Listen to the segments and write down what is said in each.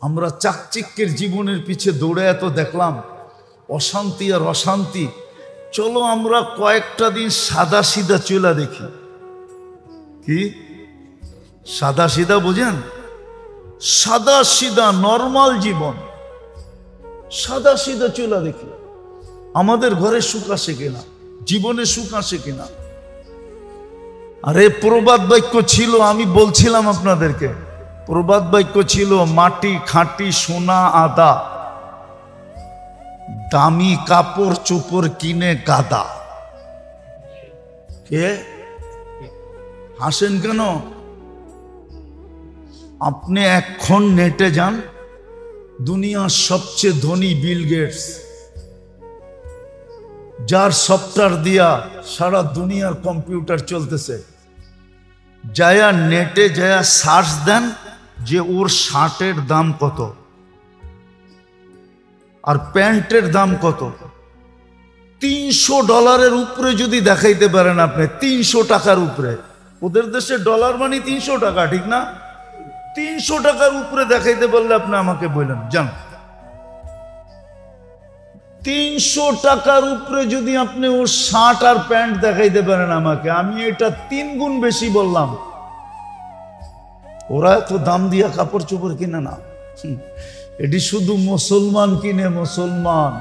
আমরা চাকচিক্যের জীবনের পিছে দৌড়ে এত দেখলাম অশান্তি আর অশান্তি। চলো আমরা কয়েকটা দিন সাদা সিধা চুলা দেখি। কি সাদা সিধা বুঝেন? সাদা সিধা নরমাল জীবন, সাদা সিধা চুলা দেখি। আমাদের ঘরে সুখ আসে কিনা, জীবনে সুখ আসে কিনা? আরে প্রবাদ বাক্য ছিল, আমি বলছিলাম আপনাদেরকে, প্রবাদ বাক্য ছিল মাটি খাঁটি সোনা আদা, দামি কাপড় চোপড় কিনে গাদা। কে হাসেন কেন? আপনি এখন নেটে যান, দুনিয়ার সবচেয়ে ধনী বিল গেটস, যার সফটওয়্যার দিয়া সারা দুনিয়ার কম্পিউটার চলতেছে, যায়া নেটে যায়া সার্চ দেন যে ওর শার্টের দাম কত আর প্যান্টের দাম কত। $300 উপরে যদি দেখাইতে পারেন আপনি, 300 টাকার উপরে, ওদের দেশে ডলার মানে 300 টাকা, ঠিক না? 300 টাকার উপরে দেখাইতে পারলে আপনি আমাকে বললেন জান। 300 টাকার উপরে যদি আপনি ওর শার্ট আর প্যান্ট দেখাইতে পারেন আমাকে, আমি এটা 3 গুণ বেশি বললাম। ওরা এত দাম দিয়া কাপড় চোপড় কিনে না, এটি শুধু মুসলমান কিনে, মুসলমান।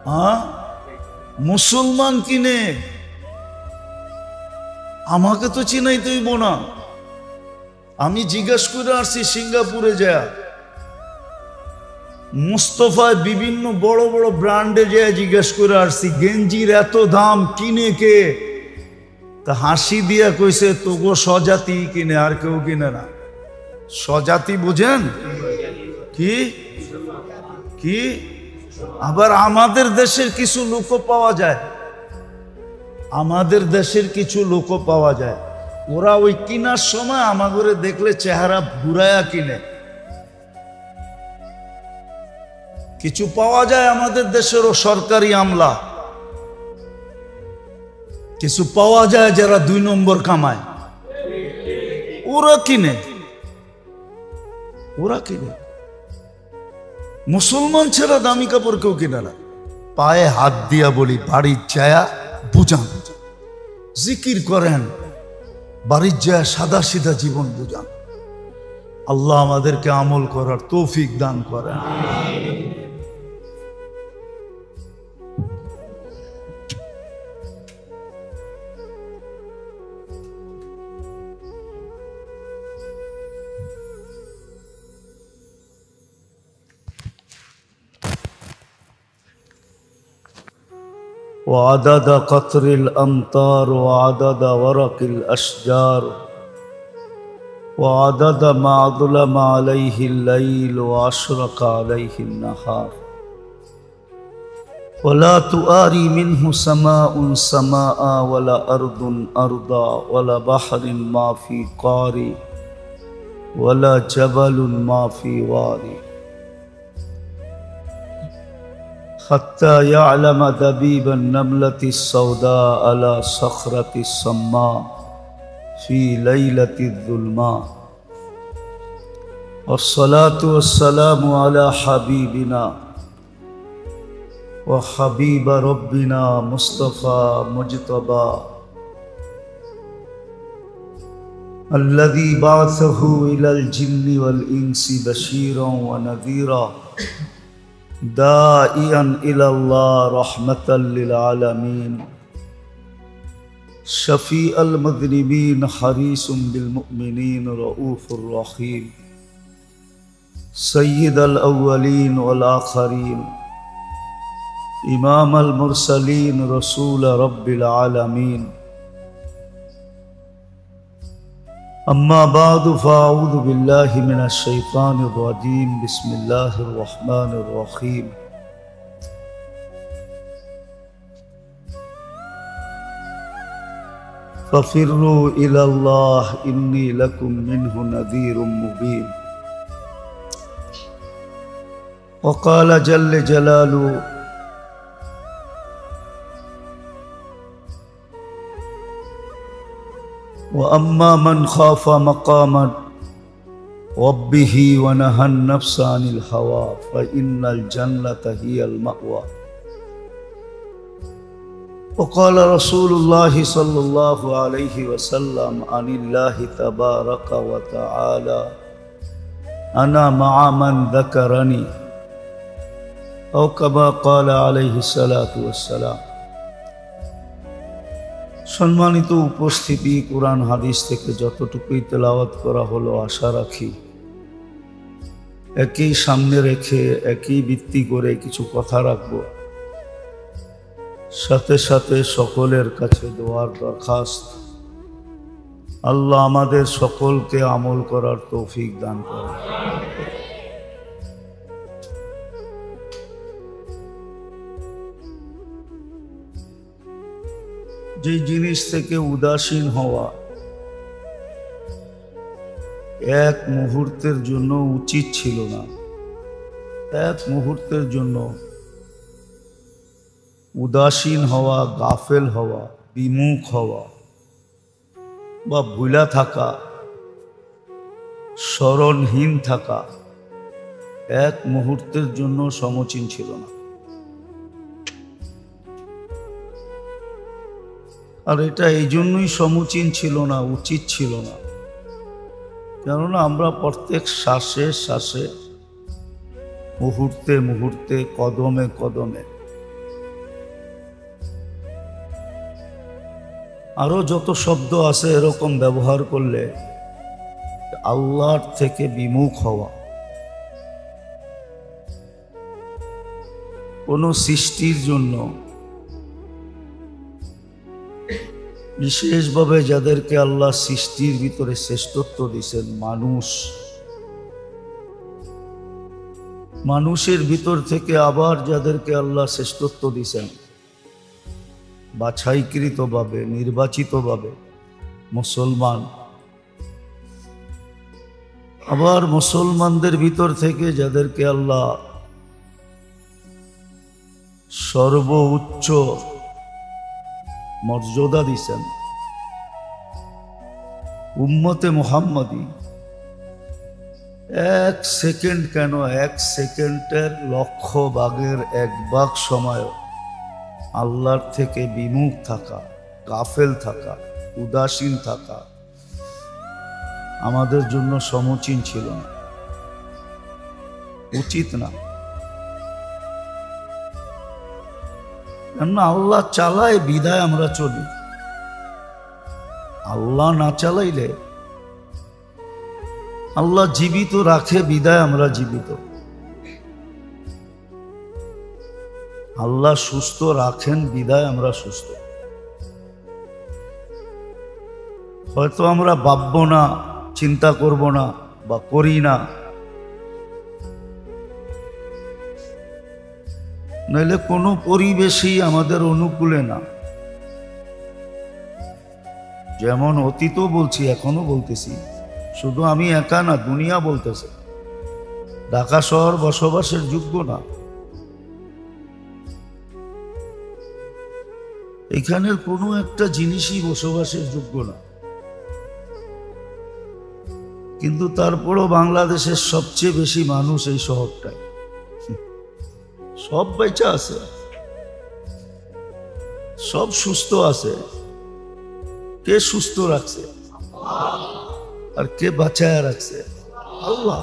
হ্যাঁ, মুসলমান কিনে। আমাকে তো চিনাইতে হইব না। আমি জিজ্ঞাসা করে আসছি সিঙ্গাপুরে যায়, মুস্তফায় বিভিন্ন বড় বড় ব্র্যান্ডে যায় জিজ্ঞেস করে আসছি গেঞ্জির এত দাম কিনে কে? তা হাসি দিয়া কইছে তোগো স্বজাতি কিনে, আর কেউ কিনে না। স্বজাতি বুঝেন কি? কি আবার আমাদের দেশের কিছু লোকও পাওয়া যায়, আমাদের দেশের কিছু লোকও পাওয়া যায়, ওরা ওই কিনার সময় আমাদের দেখলে চেহারা ঘুরায়া কিনে। কিছু পাওয়া যায় আমাদের দেশেরও সরকারি আমলা, কিছু পাওয়া যায় যারা 2 নম্বর কামায়, ওরা কিনে, ওরা কিনে। মুসলমান ছেড়া দামি কাপড় কেউ কিনে না। পায়ে হাত দিয়া বলি, বাড়ির যায়া বুঝান, জিকির করেন, বাড়ির যায়া সাদা সিধা জীবন বুঝান। আল্লাহ আমাদেরকে আমল করার তৌফিক দান করেন। وعدد قطر الأمطار وعدد ورق الأشجار وعدد ما ظلم عليه الليل وأشرق عليه النهار ولا تؤاري منه سماء سماء ولا أرض أرضا ولا بحر ما في قار ولا جبل ما في وادي حتى يعلم دبيب النملة السوداء على صخرة الصماء في ليلة الظلماء والصلاة والسلام على حبيبنا وحبيب ربنا مصطفى مجتبى الذي بعثه إلى الجن والإنس بشيرا ونذيرا داعيا إلى الله رحمة للعالمين شفيع المذنبين حريص بالمؤمنين رؤوف رحيم سيد الأولين والآخرين إمام المرسلين رسول رب العالمين أما بعد فأعوذ بالله من الشيطان الرجيم بسم الله الرحمن الرحيم ففروا إلى الله إني لكم منه نذير مبين وقال جل جلاله وأما من خاف مقام وَبِّهِ وَنَهَى النَّفْسَ عَنِ الْهَوَى فَإِنَّ الْجَنَّةَ هِيَ الْمَأْوَى وقال رسول الله صلى الله عليه وسلم عن الله تبارك وتعالى أنا مع من ذكرني أو كما قال عليه الصلاة والسلام। সম্মানিত উপস্থিতি, কুরআন হাদিস থেকে যতটুকুই তেলাওয়াত করা হলো আশা রাখি একই সামনে রেখে একই ভিত্তি করে কিছু কথা রাখবো। সাথে সাথে সকলের কাছে দোয়ার দরখাস্ত, আল্লাহ আমাদের সকলকে আমল করার তৌফিক দান করেন। যে জিনিস থেকে উদাসীন হওয়া এক মুহূর্তের জন্য উচিত ছিল না, এক মুহূর্তের জন্য উদাসীন হওয়া, গাফেল হওয়া, বিমুখ হওয়া বা ভুলা থাকা, স্মরণহীন থাকা এক মুহূর্তের জন্য সমীচীন ছিল না। আর এটা এই জন্যই সমীচীন ছিল না, উচিত ছিল না, কেননা আমরা প্রত্যেক শ্বাসে শ্বাসে, মুহূর্তে মুহূর্তে, কদমে কদমে আরো যত শব্দ আছে এরকম ব্যবহার করলে আল্লাহর থেকে বিমুখ হওয়া, কোনো সৃষ্টির জন্য বিশেষভাবে যাদেরকে আল্লাহ সৃষ্টির ভিতরে শ্রেষ্ঠত্ব দিয়েছেন, মানুষের ভিতর থেকে আবার যাদেরকে আল্লাহ শ্রেষ্ঠত্ব দিয়েছেন বাছাইকৃতভাবে, নির্বাচিতভাবে, মুসলমান, আবার মুসলমানদের ভিতর থেকে যাদেরকে আল্লাহ সর্বোচ্চ মর্যাদা দিয়েছেন, উম্মতে মুহাম্মাদি, এক সেকেন্ড কেন, এক সেকেন্ডের লক্ষ ভাগের এক ভাগ সময় আল্লাহর থেকে বিমুখ থাকা, গাফেল থাকা, উদাসীন থাকা আমাদের জন্য সমীচীন ছিল না, উচিত না। কেননা আল্লাহ চালায় বিদায় আমরা চলি, আল্লাহ না চালাইলে, আল্লাহ জীবিত রাখে বিদায় আমরা জীবিত, আল্লাহ সুস্থ রাখেন বিদায় আমরা সুস্থ। হয়তো আমরা ভাববো না, চিন্তা করব না বা করি না, নইলে কোনো পরিবেশই আমাদের অনুকূলে না। যেমন অতীতও বলছি, এখনো বলতেছি, শুধু আমি একা না, দুনিয়া বলতেছে ঢাকা শহর বসবাসের যোগ্য না। এখানের কোনো একটা জিনিসই বসবাসের যোগ্য না, কিন্তু তারপরও বাংলাদেশের সবচেয়ে বেশি মানুষ এই শহরটায়, সব বেঁচে আছে, সব সুস্থ আছে। কে সুস্থ রাখছে? আর কে বাঁচায় রাখছে? আল্লাহ।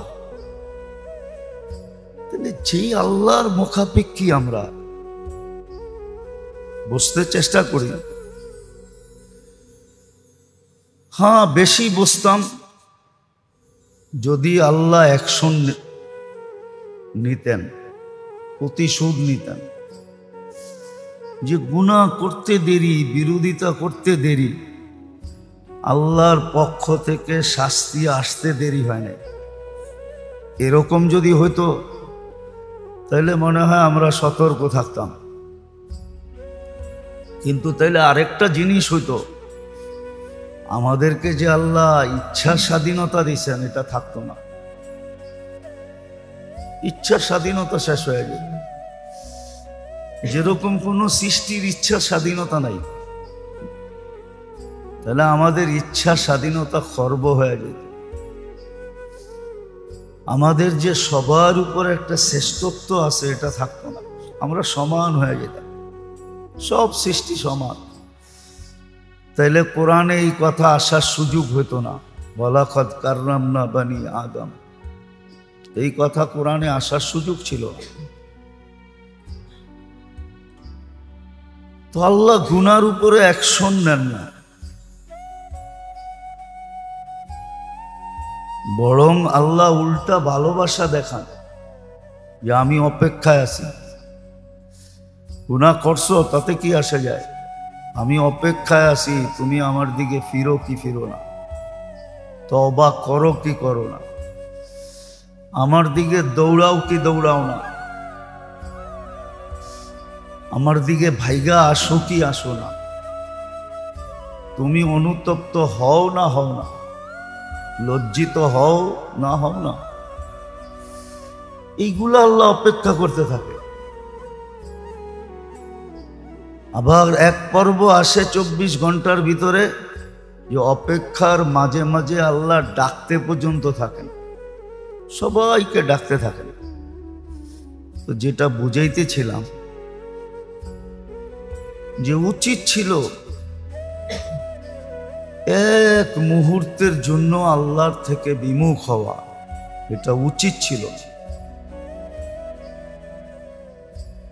তাহলে যেই আল্লাহর মুখাপেক্ষী আমরা বুঝতে চেষ্টা করি। হ্যাঁ, বেশি বুঝতাম যদি আল্লাহ অ্যাকশন নিতেন, প্রতিশোধ নিতেন, যে গুনাহ করতে দেরি, বিরোধিতা করতে দেরি, আল্লাহর পক্ষ থেকে শাস্তি আসতে দেরি হয় না। এরকম যদি হইতো তাহলে মনে হয় আমরা সতর্ক থাকতাম। কিন্তু তাইলে আরেকটা জিনিস হইতো, আমাদেরকে যে আল্লাহ ইচ্ছার স্বাধীনতা দিয়েছেন এটা থাকতো না, ইচ্ছার স্বাধীনতা শেষ হয়ে যেত। যেরকম কোনো সৃষ্টির ইচ্ছার স্বাধীনতা নাই, তাহলে আমাদের ইচ্ছার স্বাধীনতা খর্ব হয়ে যেত। আমাদের যে সবার উপর একটা শ্রেষ্ঠত্ব আছে এটা থাকতো না, আমরা সমান হয়ে যেতাম, সব সৃষ্টি সমান। তাইলে কোরআনে এই কথা আসার সুযোগ হতো না, ওয়ালাকাদ কাররামনা বানি আদম, এই কথা কোরআনে আসার সুযোগ ছিল না। তো আল্লাহ গুনার উপরে অ্যাকশন নেন না, বরং আল্লাহ উল্টা ভালোবাসা দেখান যে আমি অপেক্ষায় আছি, গুনাহ করছো তাতে কি আসে যায়, আমি অপেক্ষায় আছি, তুমি আমার দিকে ফিরো কি ফিরো না, তওবা করো কি করো না, আমার দিকে দৌড়াও কি দৌড়াও না, আমার দিকে ভাইগা আসো কি আসো না, তুমি অনুতপ্ত হও না হও না, লজ্জিত হও না হও না, এইগুলো আল্লাহ অপেক্ষা করতে থাকে। আবার এক পর্ব আসে 24 ঘন্টার ভিতরে, যে অপেক্ষার মাঝে মাঝে আল্লাহ ডাকতে পর্যন্ত থাকেন, সবাইকে ডাকতে থাকেন। তো যেটা বুঝাইতেছিলাম যে উচিত ছিল এক মুহূর্তের জন্য আল্লাহর থেকে বিমুখ হওয়া, এটা উচিত ছিল।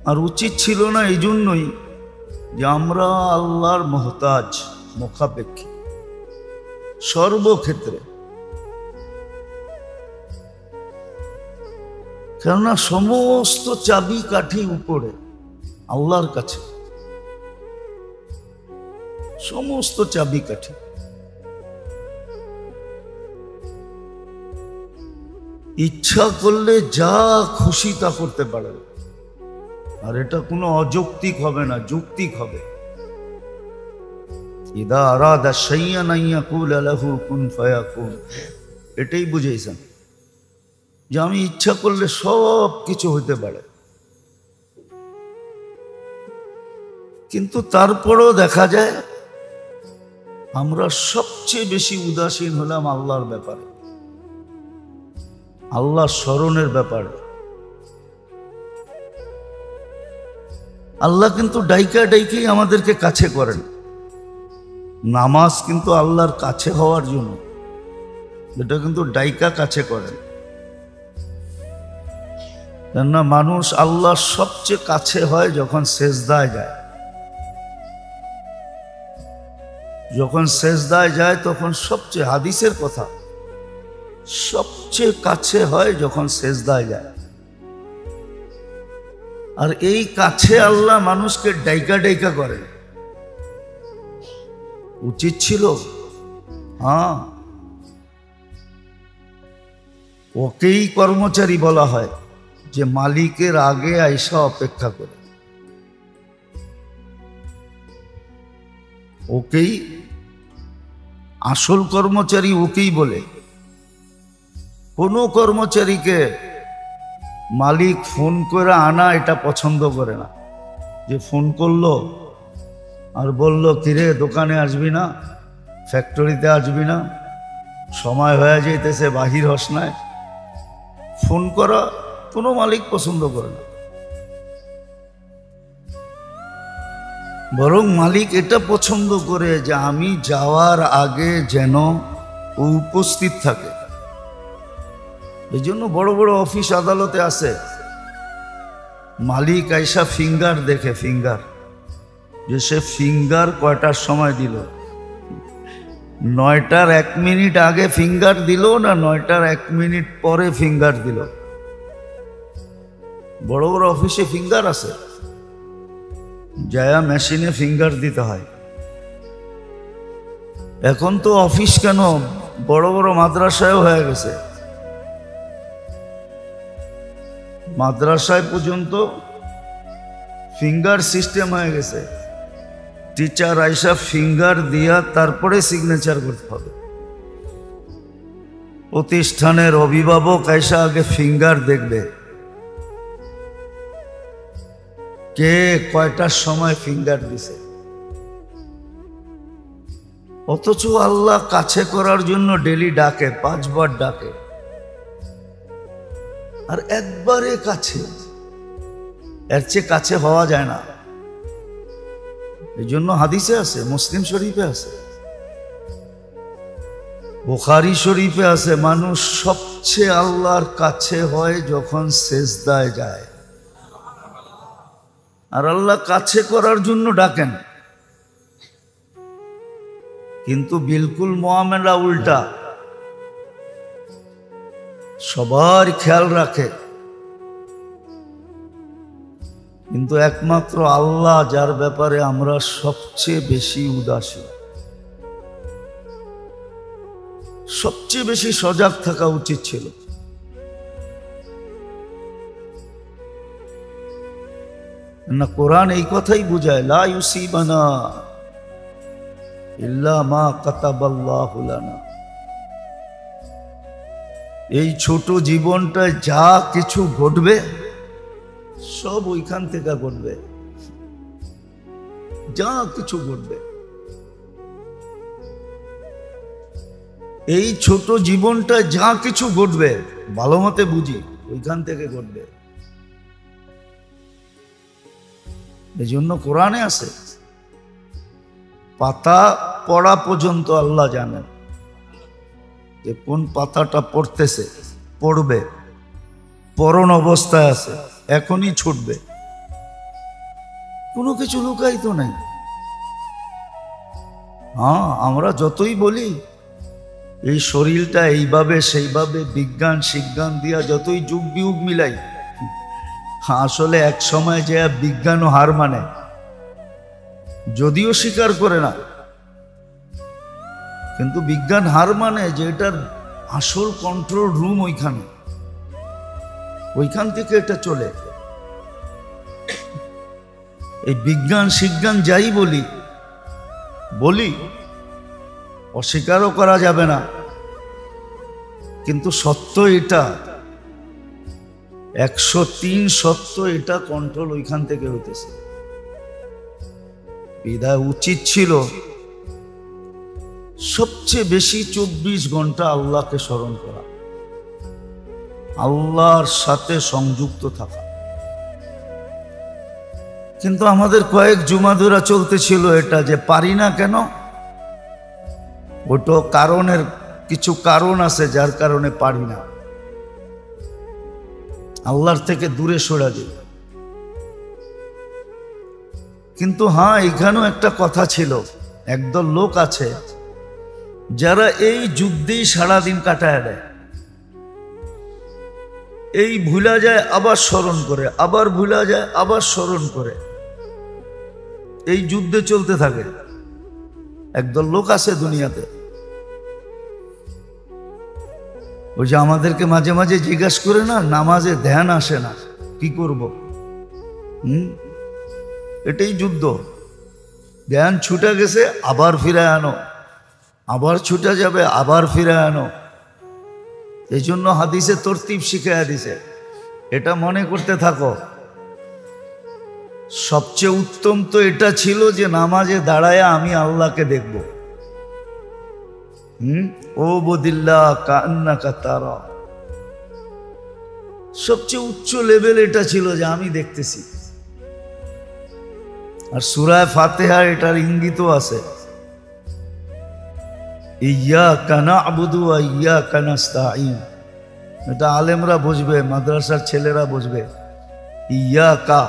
আর উচিত ছিল না এই জন্যই যে আমরা আল্লাহর মুহতাজ, মুখাপেক্ষী সর্বক্ষেত্রে। কেননা সমস্ত চাবি কাঠি উপরে আল্লাহর কাছে, সমস্ত চাবি কাঠি। ইচ্ছা করলে যা খুশি তা করতে পারে, আর এটা কোনো অযৌক্তিক হবে না, যৌক্তিক হবে। ইদা আরাদা শাইআন আন ইয়াকুলা লাহু কুন ফায়াকুন, এটাই বুঝাইছেন যে আমি ইচ্ছা করলে সব কিছু হইতে পারে। কিন্তু তারপরেও দেখা যায় আমরা সবচেয়ে বেশি উদাসীন হলাম আল্লাহর ব্যাপারে, আল্লাহ স্মরণের ব্যাপারে। আল্লাহ কিন্তু ডাইকা ডাইকেই আমাদেরকে কাছে করেন। নামাজ কিন্তু আল্লাহর কাছে হওয়ার জন্য, এটা কিন্তু ডাইকা কাছে করেন। কেননা মানুষ আল্লাহর সবচেয়ে কাছে হয় যখন সেজদায় যায়। যখন সেজদায় যায় তখন সবচেয়ে, হাদিসের কথা, সবচেয়ে কাছে হয় যখন সেজদায় যায়। আর এই কাছে আল্লাহ মানুষকে ডাইকা ডাইকা করে। উচিত ছিল, হ্যাঁ, ওকেই কর্মচারী বলা হয় যে মালিকের আগে আইসা অপেক্ষা করে, ওকেই আসল কর্মচারী ওকেই বলে। কোনো কর্মচারীকে মালিক ফোন করে আনা এটা পছন্দ করে না, যে ফোন করলো আর বলল কিরে দোকানে আসবি না, ফ্যাক্টরিতে আসবি না, সময় হয়ে যাইতেছে বাহির হস নাই, ফোন করা কোনো মালিক পছন্দ করে না। বরং মালিক এটা পছন্দ করে যে আমি যাওয়ার আগে যেন ও উপস্থিত থাকে। এই জন্য বড় বড় অফিস আদালতে আছে, মালিক আইসা ফিঙ্গার দেখে, ফিঙ্গার, যে সে ফিঙ্গার কয়টার সময় দিল, 9টার 1 মিনিট আগে ফিঙ্গার দিল না 9টার 1 মিনিট পরে ফিঙ্গার দিল। বড় বড় অফিসে ফিঙ্গার আছে, যায়া মেশিনে ফিঙ্গার দিতে হয়। এখন তো অফিস কেন, বড় বড় মাদ্রাসায়ও হয়ে গেছে, মাদ্রাসায় পর্যন্ত ফিঙ্গার সিস্টেম হয়ে গেছে। টিচার আইসা ফিঙ্গার দিয়া তারপরে সিগনেচার করতে হবে। প্রতিষ্ঠানের অভিভাবক আইসা আগে ফিঙ্গার দেখবে, কে কয়টার সময় ফিঙ্গার দিছে। অথচ আল্লাহ কাছে করার জন্য ডেলি ডাকে, 5 বার ডাকে। আর একবারে কাছে, এর চেয়ে কাছে হওয়া যায় না। এই জন্য হাদিসে আছে, মুসলিম শরীফে আছে, বুখারী শরীফে আছে, মানুষ সবচেয়ে আল্লাহর কাছে হয় যখন সেজদায় যায়। আর আল্লাহ কাছে করার জন্য ডাকেন, কিন্তু বিলকুল মুআমেলা উল্টা। সবার খেয়াল রাখে, কিন্তু একমাত্র আল্লাহ, যার ব্যাপারে আমরা সবচেয়ে বেশি উদাসীন, সবচেয়ে বেশি সজাগ থাকা উচিত ছিল। না, কোরআন এই কথাই বুঝায়, লা ইউসিবানা ইল্লা মা কাতাবাল্লাহু লানা। এই ছোট জীবনটায় যা কিছু ঘটবে সব ওইখান থেকে ঘটবে, যা কিছু ঘটবে। এই ছোট জীবনটায় যা কিছু ঘটবে, ভালো মতে বুঝি, ওইখান থেকে ঘটবে। এই জন্য কোরআনে আছে, পাতা পড়া পর্যন্ত আল্লাহ জানেন যে কোন পাতাটা পড়তেছে, পড়বে, পরণ অবস্থায় আছে, এখনই ছুটবে। কোনো কিছু লুকায়িত নাই। হ্যাঁ, আমরা যতই বলি এই শরীরটা এইভাবে সেইভাবে বিজ্ঞান শিজ্ঞান দিয়া যতই যুগ বিয়োগ মিলাই, আসলে এক সময় যে বিজ্ঞানও হার মানে, যদিও স্বীকার করে না, কিন্তু বিজ্ঞান হার মানে যে এটার আসল কন্ট্রোল রুম ওইখানে, ওইখান থেকে এটা চলে। এই বিজ্ঞান শিজ্ঞান যাই বলি বলি, অস্বীকারও করা যাবে না, কিন্তু সত্য এটা, 103 সত্য এটা কন্ট্রোল ওইখান থেকে হইতেছে। বিধায় উচিত ছিল সবচেয়ে বেশি 24 ঘন্টা আল্লাহকে স্মরণ করা, আল্লাহর সাথে সংযুক্ত থাকা। কিন্তু আমাদের কয়েক জুমা ধরে চলতেছিল এটা, যে পারি না কেন, ওটা কারণের কিছু কারণ আছে যার কারণে পারি না, আল্লাহর থেকে দূরে সরে দিই। কিন্তু হ্যাঁ, এখানেও একটা কথা ছিল, একদল লোক আছে যারা এই যুদ্ধেই সারাদিন কাটায় দেয়, এই ভুলা যায় আবার স্মরণ করে, আবার ভুলা যায় আবার স্মরণ করে, এই যুদ্ধে চলতে থাকে। একদল লোক আছে দুনিয়াতে, ওই যে আমাদেরকে মাঝে মাঝে জিজ্ঞাসা করে না, নামাজে ধ্যান আসে না, কি করব? এটাই যুদ্ধ। ধ্যান ছুটে গেছে, আবার ফিরে আনো, আবার ছুটে যাবে, আবার ফিরে আনো। এই জন্য হাদিসে তরতিব শিখাইয়া দিছে, এটা মনে করতে থাকো। সবচেয়ে উত্তম তো এটা ছিল যে নামাজে দাঁড়ায় আমি আল্লাহকে দেখব। ও বদিল্লাহ কান্নাকা তারা, সবচেয়ে উচ্চ লেভেল এটা ছিল যে আমি দেখতেছি। আর সূরা ফাতিহা এটার ইঙ্গিতও আছে, ইয়্যাকা না'বুদু ওয়া ইয়্যাকা নাস্তাঈন। এটা আলেমরা বুঝবে, মাদ্রাসার ছেলেরা বুঝবে। ইয়্যাকা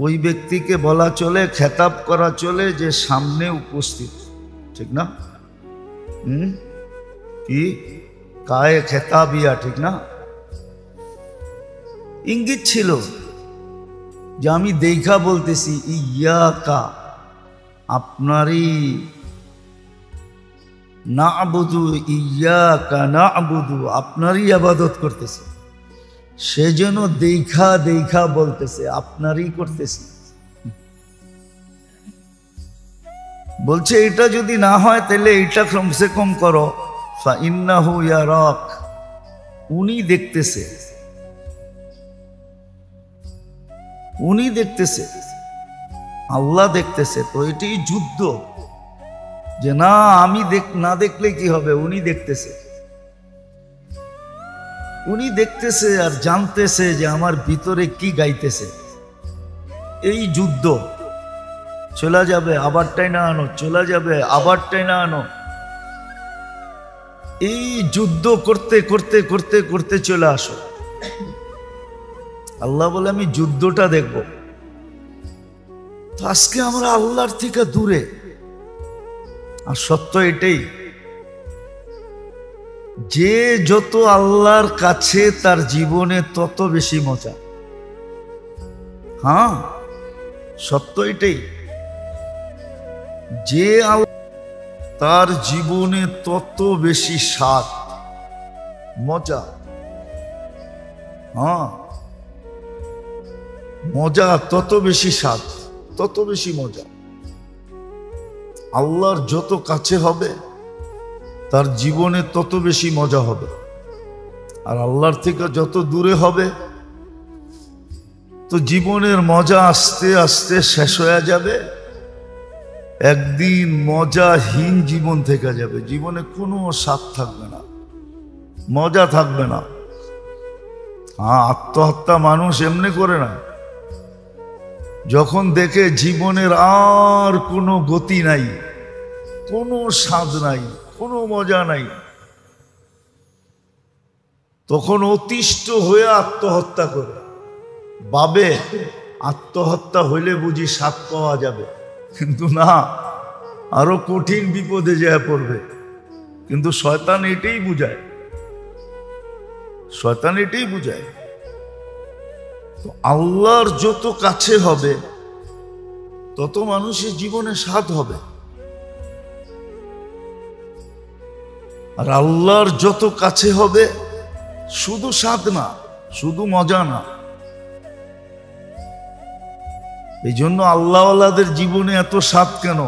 ওই ব্যক্তিকে বলা চলে, খেতাব করা চলে যে সামনে উপস্থিত, ঠিক না? কি কায়ে খেতাবিয়া, ঠিক না? ইঙ্গিত ছিল যে আমি দেখা বলতেছি, ইয়্যাকা আপনারই, না'বুদু ইয়্যাকা না'বুদু আপনারই ইবাদত করতেছে। সে যেন দেখা দেখা বলতেছে আপনারই করতেছি। বলছে এটা যদি না হয় তাহলে এটা কমসে কম করো, ফাইন্নাহু ইয়ারাক, উনি দেখতেছে, উনি দেখতেছে, আল্লাহ দেখতেছে। তো এটাই যুদ্ধ, যে না আমি না দেখলে কি হবে, উনি দেখতেছে। উনি দেখতেছে আর জানতেছে যে আমার ভিতরে কি গাইতেছে। এই যুদ্ধ, চলে যাবে আবার টাইনা আনো, চলে যাবে আবার টাইনা আনো, এই যুদ্ধ করতে করতে করতে করতে চলে আসো। আল্লাহ বলে আমি যুদ্ধটা দেখব। তো আজকে আমরা আল্লাহর থেকে দূরে। আর সত্য এটাই, যে যত আল্লাহর কাছে তার জীবনে তত বেশি মজা। হ্যাঁ, সত্য এটাই, যে তার জীবনে তত বেশি স্বাদ মজা। হ্যাঁ, মজা তত বেশি স্বাদ, তত বেশি মজা। আল্লাহর যত কাছে হবে তার জীবনে তত বেশি মজা হবে। আর আল্লাহর থেকে যত দূরে হবে তো জীবনের মজা আস্তে আস্তে শেষ হয়ে যাবে। একদিন মজাহীন জীবন থেকে যাবে, জীবনে কোনো স্বাদ থাকবে না, মজা থাকবে না। হ্যাঁ, আত্মহত্যা মানুষ এমনি করে না, যখন দেখে জীবনের আর কোনো গতি নাই, কোনো স্বাদ নাই, কোনো মজা নাই, তখন অতিষ্ঠ হয়ে আত্মহত্যা করে। ভাবে আত্মহত্যা হইলে বুঝি স্বাদ পাওয়া যাবে, কিন্তু না, আরো কঠিন বিপদে যায় পড়বে। কিন্তু শয়তান এটাই বুঝায়, শয়তান এটাই বুঝায়। তো আল্লাহর যত কাছে হবে তত মানুষের জীবনে স্বাদ হবে। আর আল্লাহর যত কাছে হবে শুধু স্বাদ না, শুধু মজা না। এই জন্য আল্লাহওয়ালাদের জীবনে এত স্বাদ কেন?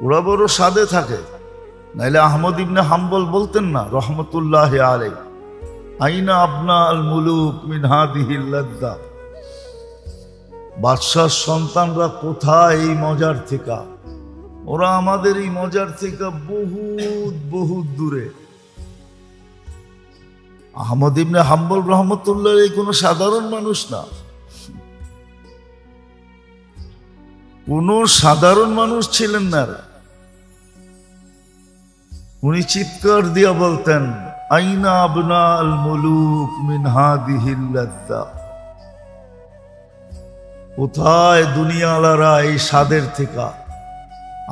ওরা বড় স্বাদে থাকে। নাইলে আহমদ ইবনে হাম্বল বলতেন না রহমতুল্লাহ আলাইহি, আইনা আবনা আল মুলুক মিন হাদিহিল লাযযা, বাদশার সন্তানরা কোথায় এই মজার থেকে? ওরা আমাদের এই মজার থেকে বহুত বহুত দূরে। আহমদ ইবনে হাম্বল রহমতুল্লাহ এই কোনো সাধারণ মানুষ না, কোন সাধারণ মানুষ ছিলেন না। উনি চিৎকার দিয়া বলতেন আইনা আবনা আল মুলুক মিন হাদিহিল লাযযা, কোথায় দুনিয়াওয়ালারা এই স্বাদের থেকে,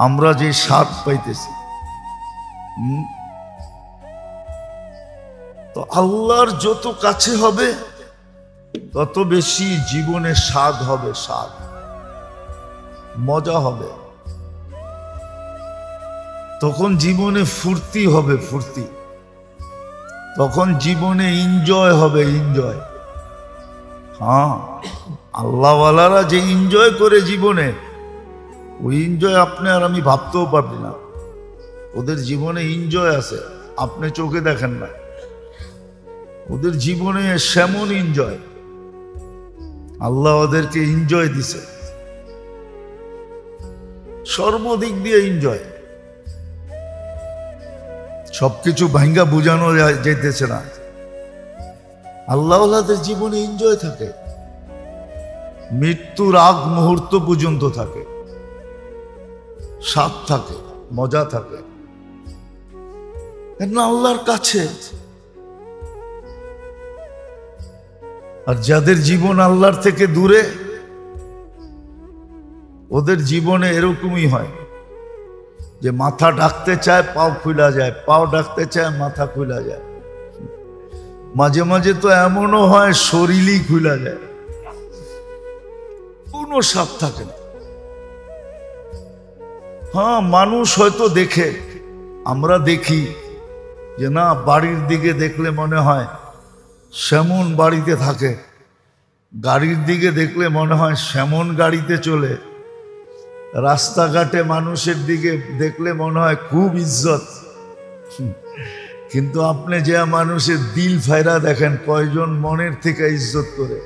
আমরা যে স্বাদ পাইতেছি। তো আল্লাহর যত কাছে হবে তত বেশি জীবনে স্বাদ হবে, স্বাদ মজা হবে। তখন জীবনে ফুর্তি হবে, ফুর্তি। তখন জীবনে এনজয় হবে, এনজয়। হ্যাঁ, আল্লাহওয়ালারা যে এনজয় করে জীবনে, ওই এনজয় আপনি আর আমি ভাবতেও পারবি না। ওদের জীবনে এনজয় আছে, আপনি চোখে দেখেন না। ওদের জীবনে সেমন এনজয়, আল্লাহ ওদেরকে এনজয় দিছে, সর্বদিক দিয়ে এনজয়। সবকিছু ভাঙ্গা বুঝানো যাইতেছে না। আল্লাহওয়ালাদের জীবনে এনজয় থাকে, মৃত্যুর আগ মুহূর্ত পর্যন্ত থাকে, স্বাদ থাকে, মজা থাকে। আল্লাহর কাছে। আর যাদের জীবন আল্লাহর থেকে দূরে, ওদের জীবনে এরকমই হয় যে মাথা ডাকতে চায় পাও খুলা যায়, পাও ডাকতে চায় মাথা খুলা যায়, মাঝে মাঝে তো এমনও হয় শরীরই খুলা যায়, কোনো স্বাদ থাকে না। হ্যাঁ, মানুষ হয়তো দেখে, আমরা দেখি যে না, বাড়ির দিকে দেখলে মনে হয় সেমন বাড়িতে থাকে, গাড়ির দিকে দেখলে মনে হয় সেমন গাড়িতে চলে, রাস্তাঘাটে মানুষের দিকে দেখলে মনে হয় খুব ইজ্জত। কিন্তু আপনি যে মানুষের দিল ফায়রা দেখেন, কয়জন মনের থেকে ইজ্জত করে?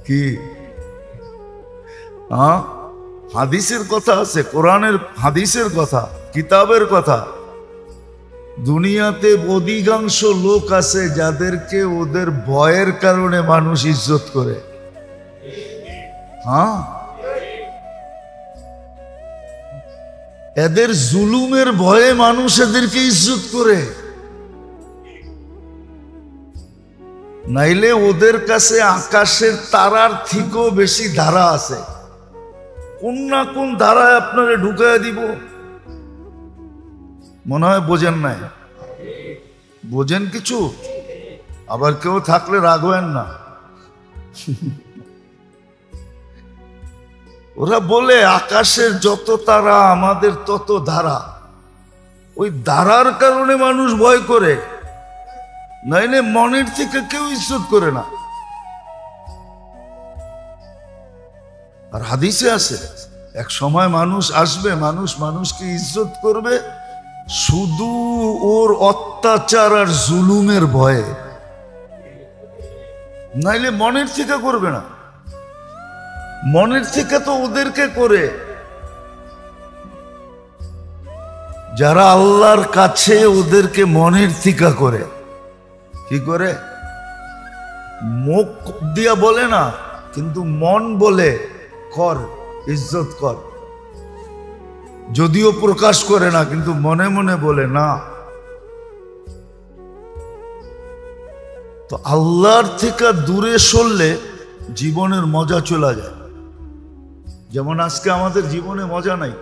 কি হাদিসের কথা আছে, কোরআনের হাদিসের কথা, কিতাবের কথা। দুনিয়াতে অধিকাংশ লোক আছে যাদেরকে ওদের ভয়ের কারণে মানুষ ইজ্জত করে। হ্যাঁ, এদের জুলুমের ভয়ে মানুষ এদেরকে ইজ্জত করে, নাইলে ওদের কাছে আকাশের তারার থেকেও বেশি ধারা আছে। কোন না কোন ধারায় আপনারে ঢুকাইয়া দিব। মনে হয় বোঝেন নাই? বোঝেন কিছু? আবার কেউ থাকলে রাগবেন না। ওরা বলে আকাশের যত তারা আমাদের তত ধারা। ওই ধারার কারণে মানুষ ভয় করে, নাইলে মনের থেকে কেউ ইজ্জত করে না। আর হাদিসে আছে এক সময় মানুষ আসবে, মানুষ মানুষকে ইজ্জত করবে শুধু ওর অত্যাচার আর জুলুমের ভয়ে, নাইলে মনের থেকে করবে না। মনের থেকে তো ওদেরকে করে যারা আল্লাহর কাছে ওদেরকে মনের থেকে করে। কি করে? মুখ দিয়া বলে না, কিন্তু মন বলে কর, ইজ্জত কর। যদিও প্রকাশ করে না, কিন্তু মনে মনে বলে না। তো আল্লাহর থেকে দূরে সরলে জীবনের মজা চলে যায়। যেমন আজকে আমাদের জীবনে মজা নাই।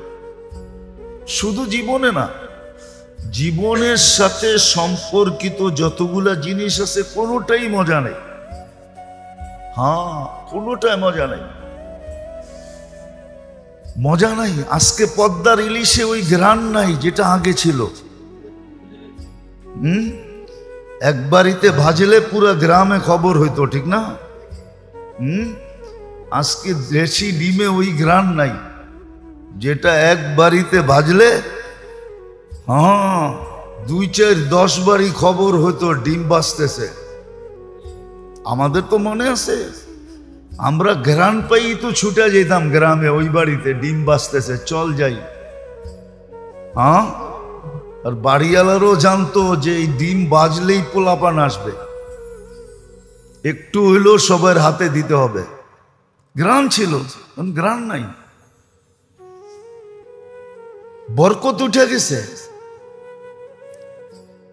শুধু জীবনে না, জীবনের সাথে সম্পর্কিত যতগুলা জিনিস আছে কোনোটাই মজা নেই। হ্যাঁ, কোনোটাই মজা নাই, মজা নাই। আজকে পদ্মার ইলিশে ওই ঘ্রাণ নাই যেটা আগে ছিল। এক বাড়িতে ভাজলে পুরো গ্রামে খবর হইতো, ঠিক না? আজকে দেশি ডিমে ওই ঘ্রাণ নাই যেটা এক বাড়িতে ভাজলে 2, 4, 10 বাড়ি খবর হইতো ডিম বাজতেছে। আমাদের তো মনে আছে, আমরা ঘ্রাণ পাই তো ছুটে যেতাম গ্রামে, ওই বাড়িতে ডিম বাজতেছে, চল যাই। হ্যাঁ, আর বাড়িওয়ালারও জানতো যে এই ডিম বাজলেই পোলাপান আসবে, একটু হইলেও সবার হাতে দিতে হবে। গ্রাম ছিল, গ্রাম নাই। বরকত উঠে গেছে,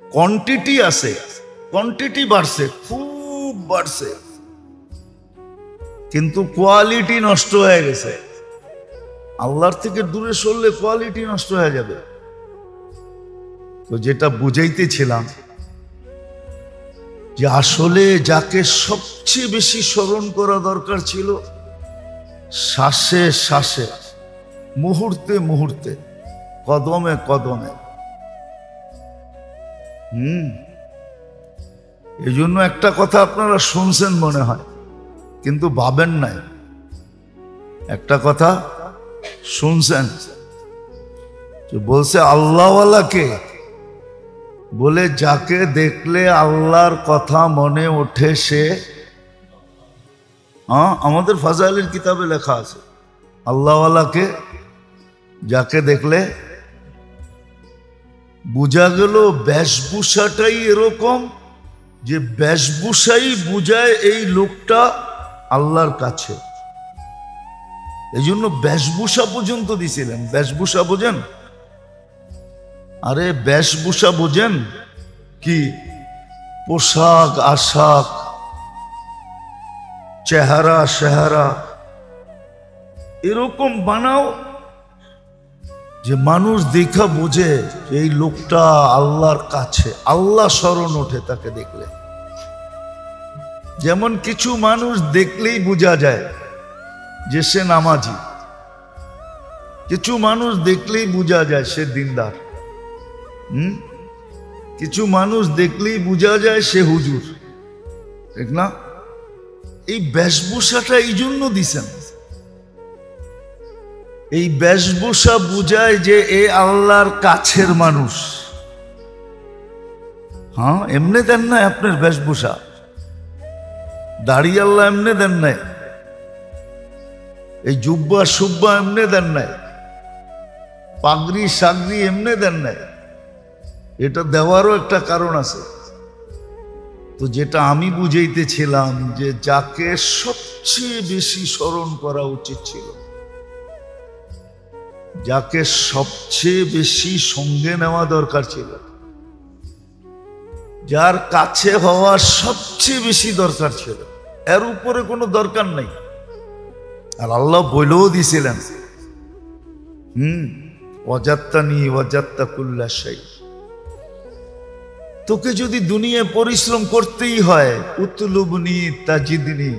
কোয়ান্টিটি আছে, কোয়ান্টিটি বাড়ছে, খুব বাড়ছে, কিন্তু কোয়ালিটি নষ্ট হয়ে গেছে। আল্লাহর থেকে দূরে সরলে কোয়ালিটি নষ্ট হয়ে যাবে। তো যেটা বুঝাইতেছিলাম যে আসলে যাকে সবচেয়ে বেশি স্মরণ করা দরকার ছিল, শ্বাসে শ্বাসে, মুহূর্তে মুহূর্তে, কদমে কদমে। এই জন্য একটা কথা আপনারা শুনছেন মনে হয়, কিন্তু ভাবেন নাই। একটা কথা শুনছেন, বলছে আল্লাহওয়ালাকে বলে যাকে দেখলে আল্লাহর কথা মনে ওঠে সে। আমাদের ফাজাইলের কিতাবে লেখা আছে, আল্লাহওয়ালাকে যাকে দেখলে, বুঝা গেল বেশভূষাটাই এরকম যে বেশভূষাই বুঝায় এই লোকটা আল্লাহর কাছে। এই জন্য বেশভূষা পর্যন্ত দিছিলেন। বেশভূষা বোঝেন? আরে বেশভূষা বোঝেন কি? পোশাক আশাক, চেহারা সেহারা এরকম বানাও যে মানুষ দেখা বোঝে এই লোকটা আল্লাহর কাছে, আল্লাহ স্মরণ ওঠে তাকে দেখলে। যেমন কিছু মানুষ দেখলেই বোঝা যায় যে সে নামাজি, কিছু মানুষ দেখলেই বোঝা যায় সে দিনদার, কিছু মানুষ দেখলেই বোঝা যায় সে হুজুর, ঠিক না? এই বেশভূষাটা এই জন্য দিছেন। এই বেশভূষা বুঝায় যে এ আল্লাহর কাছের মানুষ। হ্যাঁ, এমনি দেন নাই আপনার বেশভূষা, দাড়ি আল্লাহ এমনি দেন নাই, এই জুব্বা সুব্বা এমনি দেন নাই, পাগড়ি সাগড়ি এমনি দেন নাই। এটা দেওয়ারও একটা কারণ আছে। তো যেটা আমি বুঝাইতেছিলাম যে যাকে সবচেয়ে বেশি স্মরণ করা উচিত ছিল, যাকে সবচেয়ে বেশি সঙ্গে নেওয়া দরকার ছিল, যার কাছে হওয়া সবচেয়ে বেশি দরকার ছিল, এর উপরে কোনো দরকার নেই। আর আল্লাহ বলেও দিছিলেন, ওয়াজাত্তানি ওয়াজাত্তা কুল্লা শাই। তোকে যদি দুনিয়ায় পরিশ্রম করতেই হয়, উতলুবনি তাজিদনি,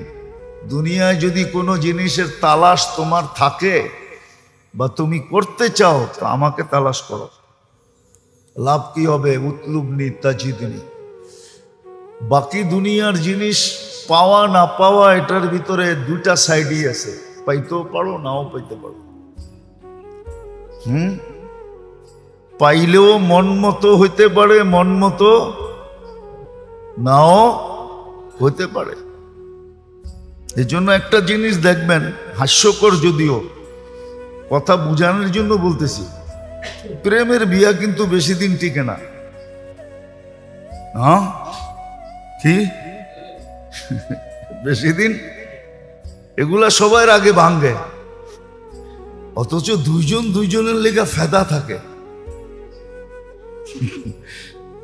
দুনিয়ায় যদি কোনো জিনিসের তালাশ তোমার থাকে বা তুমি করতে চাও, তো আমাকে তালাশ করো। লাভ কি হবে? উতলুবনি তাজিদনি। বাকি দুনিয়ার জিনিস পাওয়া না পাওয়া, এটার ভিতরে দুইটা সাইডই আছে, পাইতেও পারো নাও পাইতে পারো। পাইলেও মন মতো হইতে পারে, মন মতো নাও হইতে পারে। এই জন্য একটা জিনিস দেখবেন, হাস্যকর যদিও, কথা বুঝানোর জন্য বলতেছি, প্রেমের বিয়া কিন্তু বেশি দিন টিকে না। হ্যাঁ, কি বেশি দিন? এগুলা সবার আগে ভাঙ্গে, অথচ দুইজন দুইজনের লেগে ফেদা থাকে।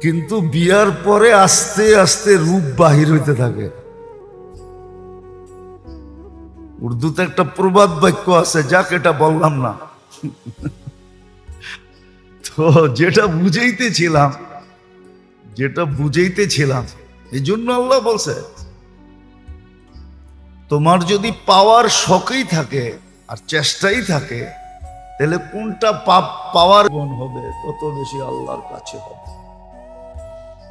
কিন্তু বিয়ার পরে আস্তে আস্তে রূপ বাহির হইতে থাকে। উর্দুতে একটা প্রবাদ বাক্য আছে, যাক এটা বললাম না। তো যেটা বুঝাইতেছিলাম, এই জন্য আল্লাহ বলছে, তোমার যদি পাওয়ার শখই থাকে আর চেষ্টাই থাকে, তাহলে কোনটা পাওয়ার গুণ হবে, তত বেশি আল্লাহর কাছে হবে,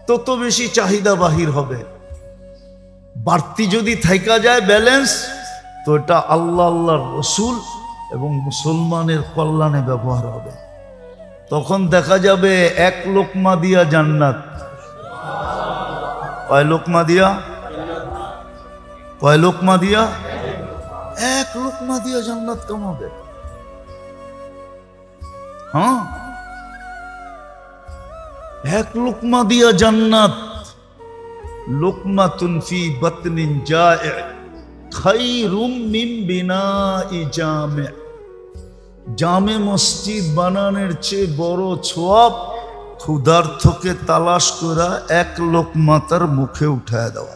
তত বেশি চাহিদা বাহির হবে। বাড়তি যদি থাইকা যায় ব্যালেন্স, তো এটা আল্লাহর রসুল এবং মুসলমানের কল্যাণে ব্যবহার হবে। তখন দেখা যাবে এক লোকমা দিয়া জান্নাত। কয় লোকমা দিয়া? কয় লোকমা দিয়া? এক লোকমা দিয়া জান্নাত কামাবে। হ্যাঁ, এক লোকমা দিয়া জান্নাত। লুকমাতুন ফি বাতনিন জায়ে খায়রুম মিন বিনাই জামে। জামে মসজিদ বানানোর চেয়ে বড় সওয়াব ক্ষুধার্তকে তালাশ করা এক লোকমা তার মুখে উঠায় দেওয়া।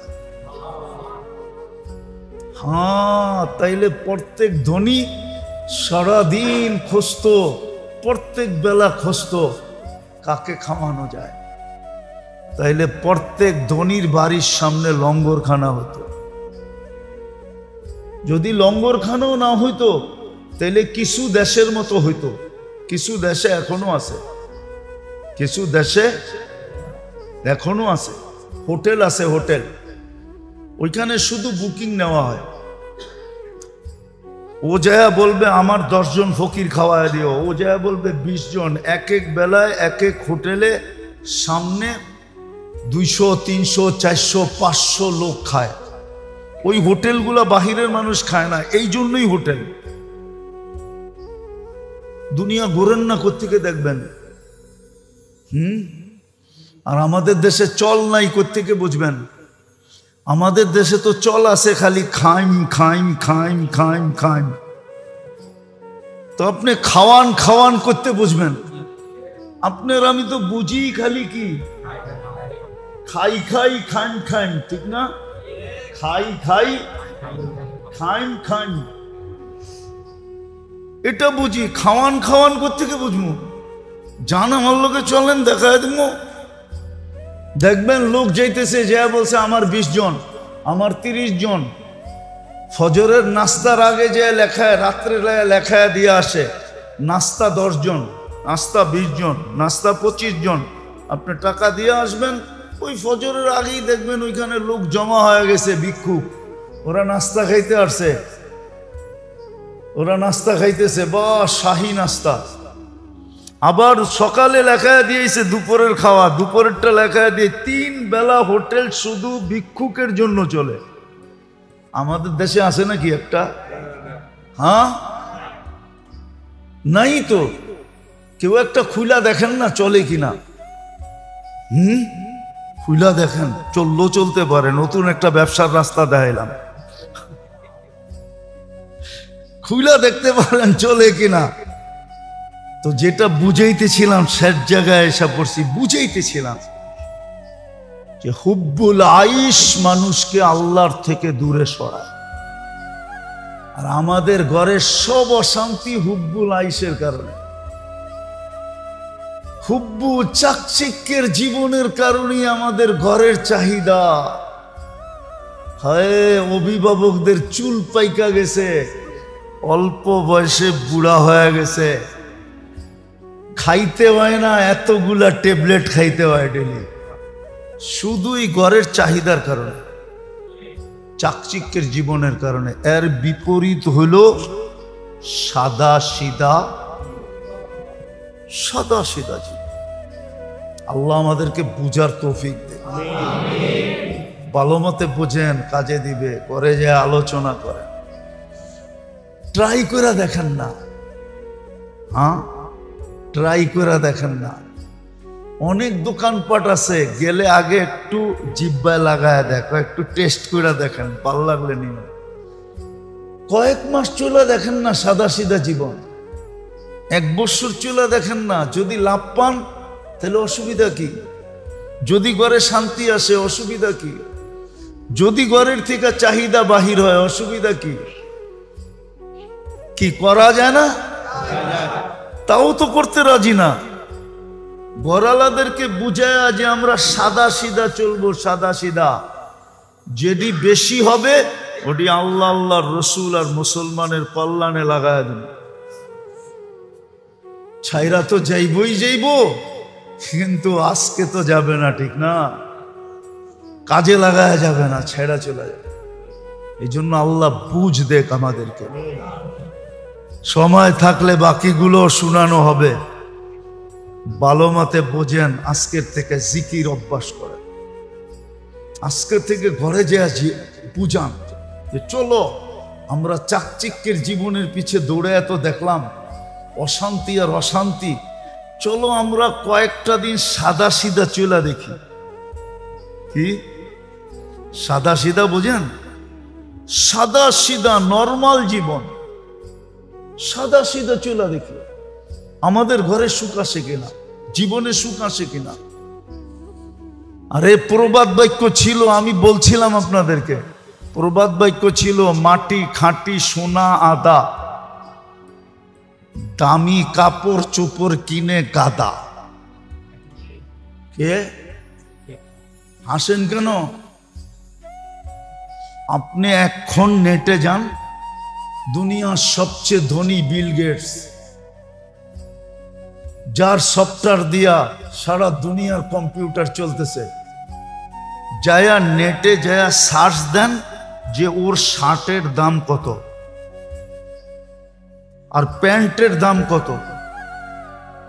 হ্যাঁ, তাইলে প্রত্যেক ধনী সারাদিন খুঁজত, প্রত্যেক বেলা খুঁজত কাকে খাওয়ানো যায়। তাইলে প্রত্যেক ধনীর বাড়ির সামনে লঙ্গরখানা হতো। যদি লঙ্গরখানাও না হইতো, তাইলে কিছু দেশের মতো হইতো। কিছু দেশে এখনো আছে, কিছু দেশে এখনো আছে হোটেল আছে, হোটেল, ওইখানে শুধু বুকিং নেওয়া হয়। ও যায় বলবে আমার 10 জন ফকির খাওয়ায় দিও, ও যায় বলবে 20 জন। এক এক বেলায় এক এক হোটেলে সামনে 200, 300, 400, 500 লোক খায়। ওই হোটেলগুলা বাহিরের মানুষ খায় না, এই জন্যই হোটেল। দুনিয়া ঘোরেন না কোত্থেকে দেখবেন। আর আমাদের দেশে চল নাই, কোত্থেকে বুঝবেন? আমাদের দেশে তো চল আছে খালি খাইম খাইম খাইম খাইম খাইম। তো আপনি খাওয়ান খাওয়ান করতে বুঝবেন? আপনার আমি তো বুঝি খালি কি খাই খাই খাইম খাইম, ঠিক না? খাই খাই খাইম খাইম, এটা বুঝি। খাওয়ান খাওয়ান কোত্থেকে বুঝবো? জান আমার লোকে চলেন, দেখা দিব। দেখবেন লোক যাইতেছে, যা বলছে আমার 20 জন, আমার 30 জন। ফজরের নাস্তার আগে যে লেখায়, রাত্রে লেখায় দিয়ে আসে নাস্তা 10 জন, নাস্তা 20 জন, নাস্তা 25 জন। আপনি টাকা দিয়ে আসবেন, ওই ফজরের আগেই দেখবেন ওইখানে লোক জমা হয়ে গেছে, ভিক্ষুক। ওরা নাস্তা খাইতে আসছে, ওরা নাস্তা খাইতেছে, বা শাহী নাস্তা। আবার সকালে লেখায় দিয়েছে দুপুরের খাওয়া, দুপুরেরটা লেখায় দিয়ে 3 বেলা হোটেল শুধু ভিক্ষুকের জন্য চলে। আমাদের দেশে আছে নাকি একটা? হ্যাঁ, নাই তো। কেউ একটা খুলা দেখেন না চলে কিনা। খুলা দেখেন, চলতে পারে। নতুন একটা ব্যবসার রাস্তা দেখাইলাম, খুলা দেখতে পারেন চলে কিনা। তো যেটা বুঝাইতেছিলাম শেষ জায়গায় এসে পড়ছি, বুঝাইতেছিলাম যে হুব্বুল আইশ মানুষকে আল্লাহর থেকে দূরে সরায়। আর আমাদের ঘরের সব অশান্তি হুব্বুল আইশের কারণে, হুব্বু চাকচিক্যের জীবনের কারণেই আমাদের ঘরের চাহিদা। হায়, অভিভাবকদের চুল পাইকা গেছে, অল্প বয়সে বুড়া হয়ে গেছে, খাইতে হয় না, এতগুলা ট্যাবলেট খাইতে হয় ডেলি, শুধুই ঘরের চাহিদার কারণে, চাকচিক্যের জীবনের কারণে। এর বিপরীত হইল সাদা সিধা জীবন। আল্লাহ আমাদেরকে বুঝার তৌফিক দেয়, ভালো মতে বোঝেন, কাজে দিবে, করে যে আলোচনা করেন, ট্রাই করে দেখেন না। হ্যাঁ, ট্রাই করে দেখেন না। অনেক দোকানপাট আছে, গেলে আগে একটু জিব্বায় লাগায় দেখো, একটু টেস্ট করে দেখেন, ভালো লাগলে নিন। কয়েক মাস চলে দেখেন না সাদা সিধা জীবন, 1 বছর চলে দেখেন না, যদি লাভ পান তাহলে অসুবিধা কি? যদি ঘরে শান্তি আসে অসুবিধা কি? যদি ঘরের থেকে চাহিদা বাহির হয় অসুবিধা কি? কি করা যায় না? তাও তো করতে রাজি না। ঘরালাদেরকে বুঝায় যে আমরা সাদা সিধা চলবো, সাদা সিধা, যেটি বেশি হবে ওটি আল্লাহ, আল্লাহর রসুল আর মুসলমানের কল্যাণে লাগায় দেন। ছাইরা তো যাইবই যাইব, কিন্তু আজকে তো যাবে না, ঠিক না? কাজে লাগায় যাবে না, ছেড়া চলে যাবে। এই জন্য আল্লাহ বুঝ দেখ আমাদেরকে, সময় থাকলে বাকিগুলো শোনানো হবে। ভালো মতে বোঝেন, আজকের থেকে জিকির অভ্যাস করেন, আজকের থেকে ঘরে যে বুঝান যে চলো আমরা চাকচিক্যের জীবনের পিছে দৌড়ে এত দেখলাম, অশান্তি আর অশান্তি, চলো আমরা কয়েকটা দিন সাদা সিধা চুলা দেখি। কি সাদা সিধা বোঝেন? সাদা সিধা নরমাল জীবন, সাদা সিধা চুলা দেখি। আমাদের ঘরে সুখ আসে কিনা, জীবনে সুখ আসে কিনা? আরে প্রবাদ বাক্য ছিল, আমি বলছিলাম আপনাদেরকে, প্রবাদ বাক্য ছিল, মাটি খাঁটি সোনা আদা, দামি কাপড় চোপড় কিনে গাদা। কে হাসেন কেন? আপনি এখন নেটে যান, দুনিয়ার সবচেয়ে ধনী বিল গেটস, যার সফটওয়্যার দিয়া সারা দুনিয়ার কম্পিউটার চলতেছে, যায়া নেটে যায়া সার্চ দেন যে ওর শার্টের দাম কত আর প্যান্টের দাম কত।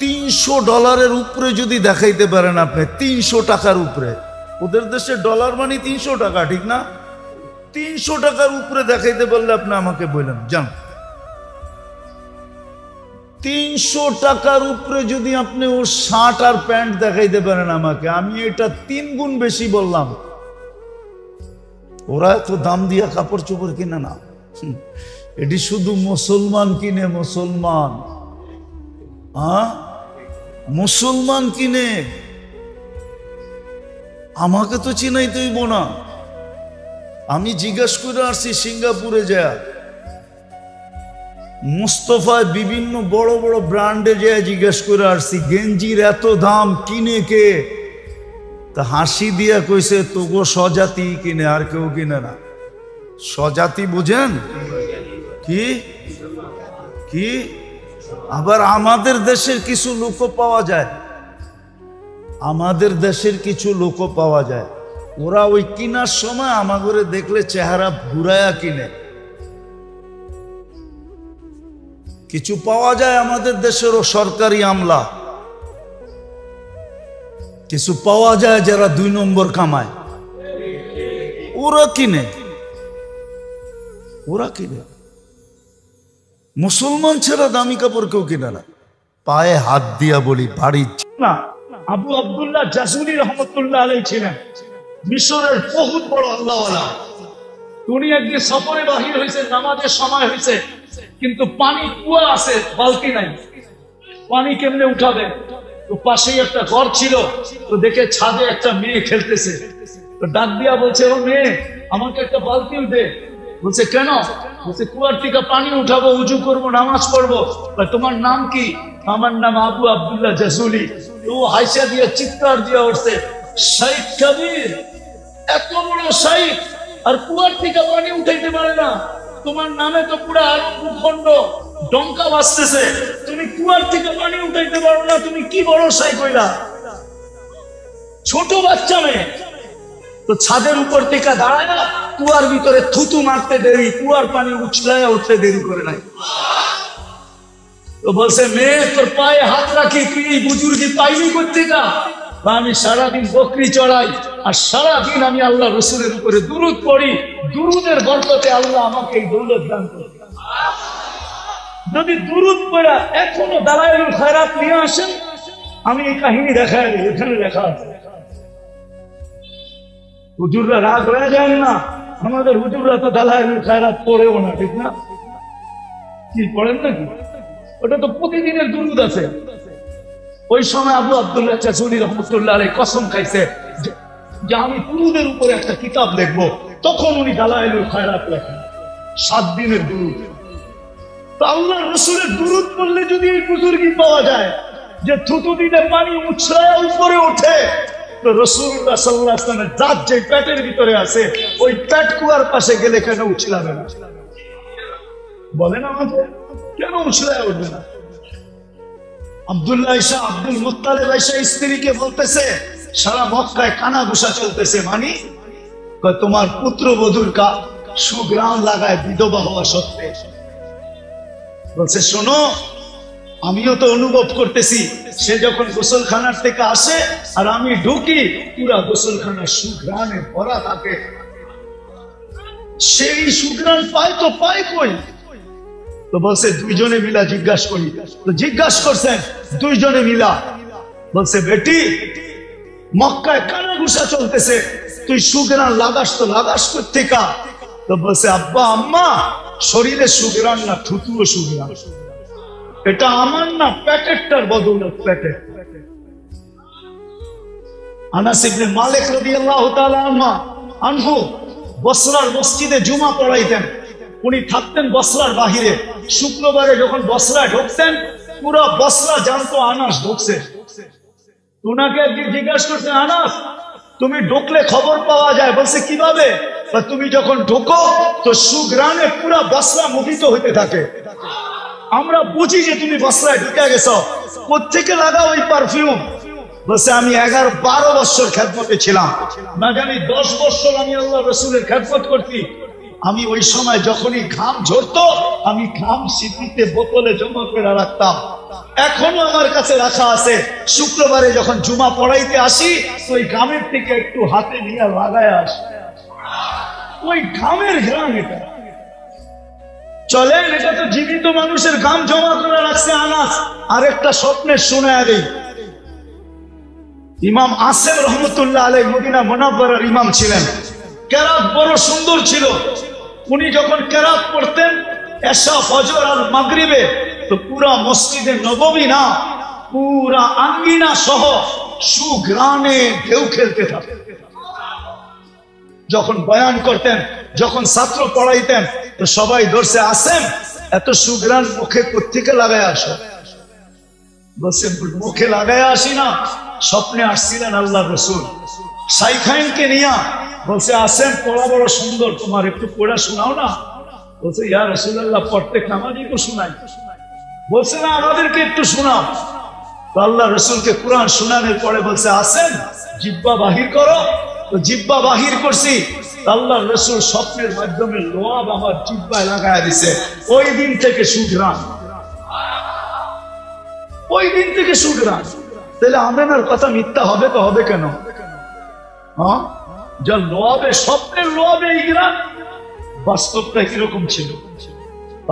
$300 উপরে যদি দেখাইতে পারেন আপনি, 300 টাকার উপরে, ওদের দেশে ডলার মানে 300 টাকা, ঠিক না? 300 টাকার উপরে দেখাইতে পারলে আপনি আমাকে বললেন যান। 300 টাকার উপরে যদি আপনি ওর শার্ট আর প্যান্ট দেখাইতে পারেন আমাকে, আমি এটা 3 গুণ বেশি বললাম। ওরা তো দাম দিয়া কাপড় চোপড় কিনে না, এটি শুধু মুসলমান কিনে, মুসলমান। মুসলমান কিনে, আমাকে তো চিনাইতে হইব না। আমি জিজ্ঞাসা করে আসছি সিঙ্গাপুরে যায়, মুস্তফায় বিভিন্ন বড় বড় ব্র্যান্ডে যায় জিজ্ঞেস করে আসছি, গেঞ্জির এত দাম, কিনে কে? তা হাসি দিয়া কইছে, তোগো স্বজাতি কিনে, আর কেউ কিনে না। স্বজাতি বুঝেন কি? কি আবার আমাদের দেশের কিছু লোক পাওয়া যায়, আমাদের দেশের কিছু লোক পাওয়া যায়, ওরা ওই কিনার সময় আমাদের দেখলে চেহারা ঘুরায়া কিনে। কিছু পাওয়া যায় আমাদের দেশেরও সরকারি আমলা, কিছু পাওয়া যায় যারা 2 নম্বর কামায়, ওরা কিনে, ওরা কিনে। মুসলমান ছেড়া দামি কাপড় কেউ কিনে না। পায়ে হাত দিয়া বলি, বাড়ি না, আবু আব্দুল্লাহ জাজুলি রহমতুল্লাহ আলাইহি ছিলেন মিশরের বহুত বড় আল্লাহওয়ালা। উনি একদিন সফরে বাহির হয়েছে, নামাজের সময় হয়েছে, কিন্তু পানি কুয়া আছে, বালতি নাই, পানি কেমনে উঠাবে? তো পাশেই একটা ঘর ছিল, তো দেখে ছাদে একটা মেয়ে খেলতেছে, তো ডাক দিয়া বলছে, ও মেয়ে, আমাকে একটা বালতি দে। বলছে কেন? বলছে কুয়ার থেকে পানি উঠাবো, উজু করবো, নামাজ পড়বো। তোমার নাম কি? আমার নাম আবু আব্দুল্লাহ জাজুলি। তো হাইসা দিয়ে চিৎকার দিয়ে উঠছে, শাইখ কবির, এত বড় শাইখ আর কুয়ার থেকে পানি উঠাইতে পারে না? তোমার নামে তো পুরো আরব ভূখণ্ড ডঙ্কা বাজতেছে, তুমি কুয়ার থেকে পানি উঠাইতে পারো না, তুমি কি বড় শাইখ হইলা? ছোট বাচ্চা মেয়ে। তো ছাদের উপর থেকে দাঁড়ায় না, কুয়ার ভিতরে থুতু মারতে দেরি, কুয়ার পানি উছলায় উঠতে দেরি করে নাই। তো বলছে, মেয়ে তোর পায়ে হাত রাখি, তুই এই বুজুর্গি পাইনি কোত্থেকা? আমি সারাদিন বকরি চড়াই আর সারাদিন আমি আল্লাহ রসুলের উপরে দুরুদ পড়ি, দুরুদের বরকতে আল্লাহ আমাকে এই দৌলত দান করে। যদি দুরুদ পড়া এখনো দালায়েলুল খায়রাত নিয়ে আসেন, আমি এই কাহিনী দেখাই, এখানে লেখা আছে। হুজুররা রাগ হয়ে যায় না, আমাদের হুজুররা তো দালায়েলুল খায়রাত পড়েও না, ঠিক না? কি পড়েন নাকি? ওটা তো প্রতিদিনের দুরুদ আছে। ওই সময় আবু আব্দুল্লাহ জাজুলি রহমতুল্লাহ আলাইহি কসম খাইছে যে আমি দুরুদের উপরে একটা কিতাব লিখবো। তখন উনি দালায়েলুল খায়রাত লেখেন, 7 দিনের দুরুদ। তো আল্লাহর রাসূলের দুরুদ পড়লে যদি এই বুজুর্গি পাওয়া যায় যে থুতু দিলে পানি উছলায় উপরে ওঠে, তো রাসূলুল্লাহ সাল্লাল্লাহু আলাইহি ওয়াসাল্লামের জাত যে পেটের ভিতরে আছে, ওই পেট কুয়ার পাশে গেলে কেন উছলাবে না? বলেন আমাদের, কেন উছলায় উঠবে না? আব্দুল্লাহ ইসা আব্দুল মুত্তালিব ইসা স্ত্রীকে বলতেছে, সারা মক্কায় কানা ঘুষা চলতেছে, মানি তোমার পুত্রবধূর সুগ্রাম লাগায় বিধবা হওয়া সত্ত্বে। বলছে, শোনো, আমিও তো অনুভব করতেছি, সে যখন গোসলখানার থেকে আসে আর আমি ঢুকি, পুরা গোসলখানার সুগ্রামে ভরা থাকে। সেই সুগ্রাম পায় তো পায় কই? তো বলছে, দুইজনে মিলা জিজ্ঞাসা করি। তো জিজ্ঞাসা করছেন দুইজনে মিলা। বলছে, বেটি, মক্কায় কানা ঘুষা চলতেছে, তুই সুগ্রাম লাগাস তো লাগাস কোত্থেকা? তো বলছে, আব্বা আম্মা, শরীরে সুগ্রাম না, থুতুও সুগ্রাম। এটা আমার না, প্যাকেটটার বদৌলত, প্যাকেট। আনাস ইবনে মালিক রাদিয়াল্লাহু তাআলা আনহু বসরার মসজিদে জুমা পড়াইতেন। উনি থাকতেন বসরার বাহিরে। শুক্রবারে যখন বসরায় ঢুকতেন, পুরো বসরা জানতো আনাস ঢুকছে। উনাকে একদিন জিজ্ঞাসা করছেন, আনাস, তুমি ঢুকলে খবর পাওয়া যায়? বলছে, কিভাবে? তুমি যখন ঢুকো তো সুগ্রামে পুরো বসরা মুখিত হইতে থাকে, আমরা বুঝি যে তুমি বসরায় ঢুকে গেছো। কোত্থেকে লাগাও ওই পারফিউম? বলছে, আমি 11-12 বছর খেদমতে ছিলাম, না জানি 10 বছর আমি আল্লাহ রসুলের খেদমত করছি। আমি ওই সময় যখনই ঘাম ঝরতো, আমি ঘাম সিদ্ধিতে বোতলে জমা করে রাখতাম, এখনো আমার কাছে রাখা আছে। শুক্রবারে যখন জুমা পড়াইতে আসি, ওই ঘামের থেকে একটু হাতে নিয়ে লাগায় আসি, ওই ঘামের ঘ্রাণ। এটা চলেন, এটা তো জীবিত মানুষের ঘাম জমা করে রাখছে আনাস। আরেকটা স্বপ্নের শোনায় দেই। ইমাম আসেম রহমতুল্লাহ আলাইহি মদিনা মুনাওয়ারার ইমাম ছিলেন। কেরাত বড় সুন্দর ছিল। উনি যখন কেরাত পড়তেন এশা, ফজর আর মাগরিবে, তো পুরা মসজিদে নববী না, পুরা আঙ্গিনা সহ সুঘ্রাণে ঢেউ খেলতে থাকে। যখন বয়ান করতেন, যখন ছাত্র পড়াইতেন, তো সবাই ধরছে, আসেন, এত সুঘ্রাণ মুখে কোত্থেকে লাগায় আসো? বলছে, মুখে লাগায় আসি না, স্বপ্নে আসছিলেন আল্লাহ রসুল সাইখাইনকে নিয়া। বলছে, আসেন, পড়া বড় সুন্দর, তোমার একটু পড়া শোনাও না। বলছে, ইয়া রাসূলুল্লাহ, প্রত্যেক নামাজই তো শোনাই। বলছে, না, আমাদেরকে একটু শোনাও। তো আল্লাহ রসুলকে কোরআন শোনানোর পরে বলছে, আসেন, জিহ্বা বাহির করো। তো জিহ্বা বাহির করছি, আল্লাহ রসুল স্বপ্নের মাধ্যমে লোয়াব আমার জিহ্বায় লাগায় দিছে। ওই দিন থেকে সুঘ্রাণ, ওই দিন থেকে সুঘ্রাণ। তাহলে আমেনার কথা মিথ্যা হবে তো হবে কেন? হ্যাঁ, যা লোয়াবে, স্বপ্নের লোয়াবে এই গ্রাম, বাস্তবটা কিরকম ছিল?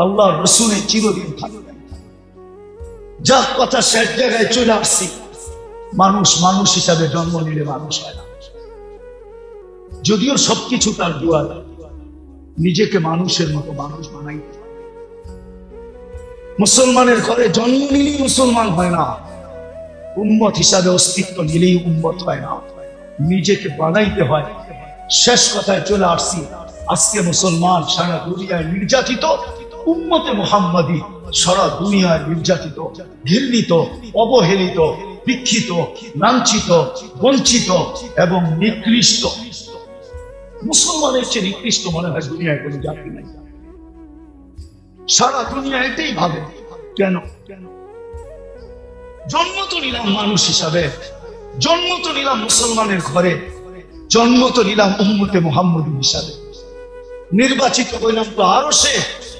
আল্লাহ রসুলের চিরদিন থাকবে। যা কথা শেষ জায়গায় চলে আসছি। মানুষ মানুষ হিসাবে জন্ম নিলে মানুষ হয় না, যদিও সবকিছু তার দুয়ার, নিজেকে মানুষের মতো মানুষ বানাইতে। মুসলমানের ঘরে জন্ম নিলেই মুসলমান হয় না, উম্মত হিসাবে অস্তিত্ব নিলেই উম্মত হয় না, নিজেকে বানাইতে হয়। শেষ কথায় চলে আসছি, আজকে মুসলমান সারা দুনিয়ায় নির্যাতিত, উম্মতে মুহাম্মাদি সারা দুনিয়ায় নির্যাতিত, ঘৃণিত, অবহেলিত, বিক্ষিত, লাঞ্ছিত, বঞ্চিত এবং নিকৃষ্ট। মুসলমানের চেয়ে নিকৃষ্ট মনে হয় দুনিয়ায় কোনো জাতি নাই। সারা দুনিয়া এটাই ভাবে, কেন? জন্ম তো নিলাম মানুষ হিসাবে, জন্ম তো নিলাম মুসলমানের ঘরে, জন্ম তো নিলাম উম্মতে মুহাম্মদী হিসাবে, নির্বাচিত হইলাম তো আরো সে,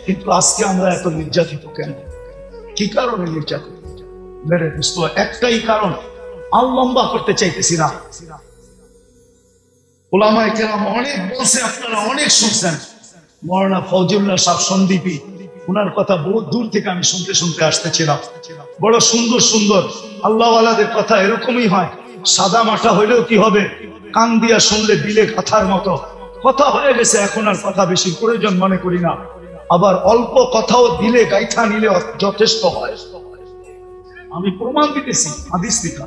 কিন্তু আজকে আমরা এত নির্যাতিত কেন? কি কারণে নির্যাতিত? মেরে দোস্ত, একটাই কারণ, আর লম্বা করতে চাইতেছি না। ওলামায়ে কেরাম অনেক বলছে, আপনারা অনেক শুনছেন। মাওলানা ফজলুল্লাহ সাহেব সন্দীপী, ওনার কথা বহু দূর থেকে আমি শুনতে শুনতে আসতেছিলাম। বড় সুন্দর সুন্দর আল্লাহওয়ালাদের কথা এরকমই হয়, সাদা মাটা হইলেও কি হবে, কান দিয়া শুনলে দিলে কথার মতো কথা হয়ে গেছে। এখন আর কথা বেশি প্রয়োজন মনে করি না, আবার অল্প কথাও দিলে গাইথা নিলে যথেষ্ট হয়। আমি প্রমাণ দিতেছি, হাদিস থেকে,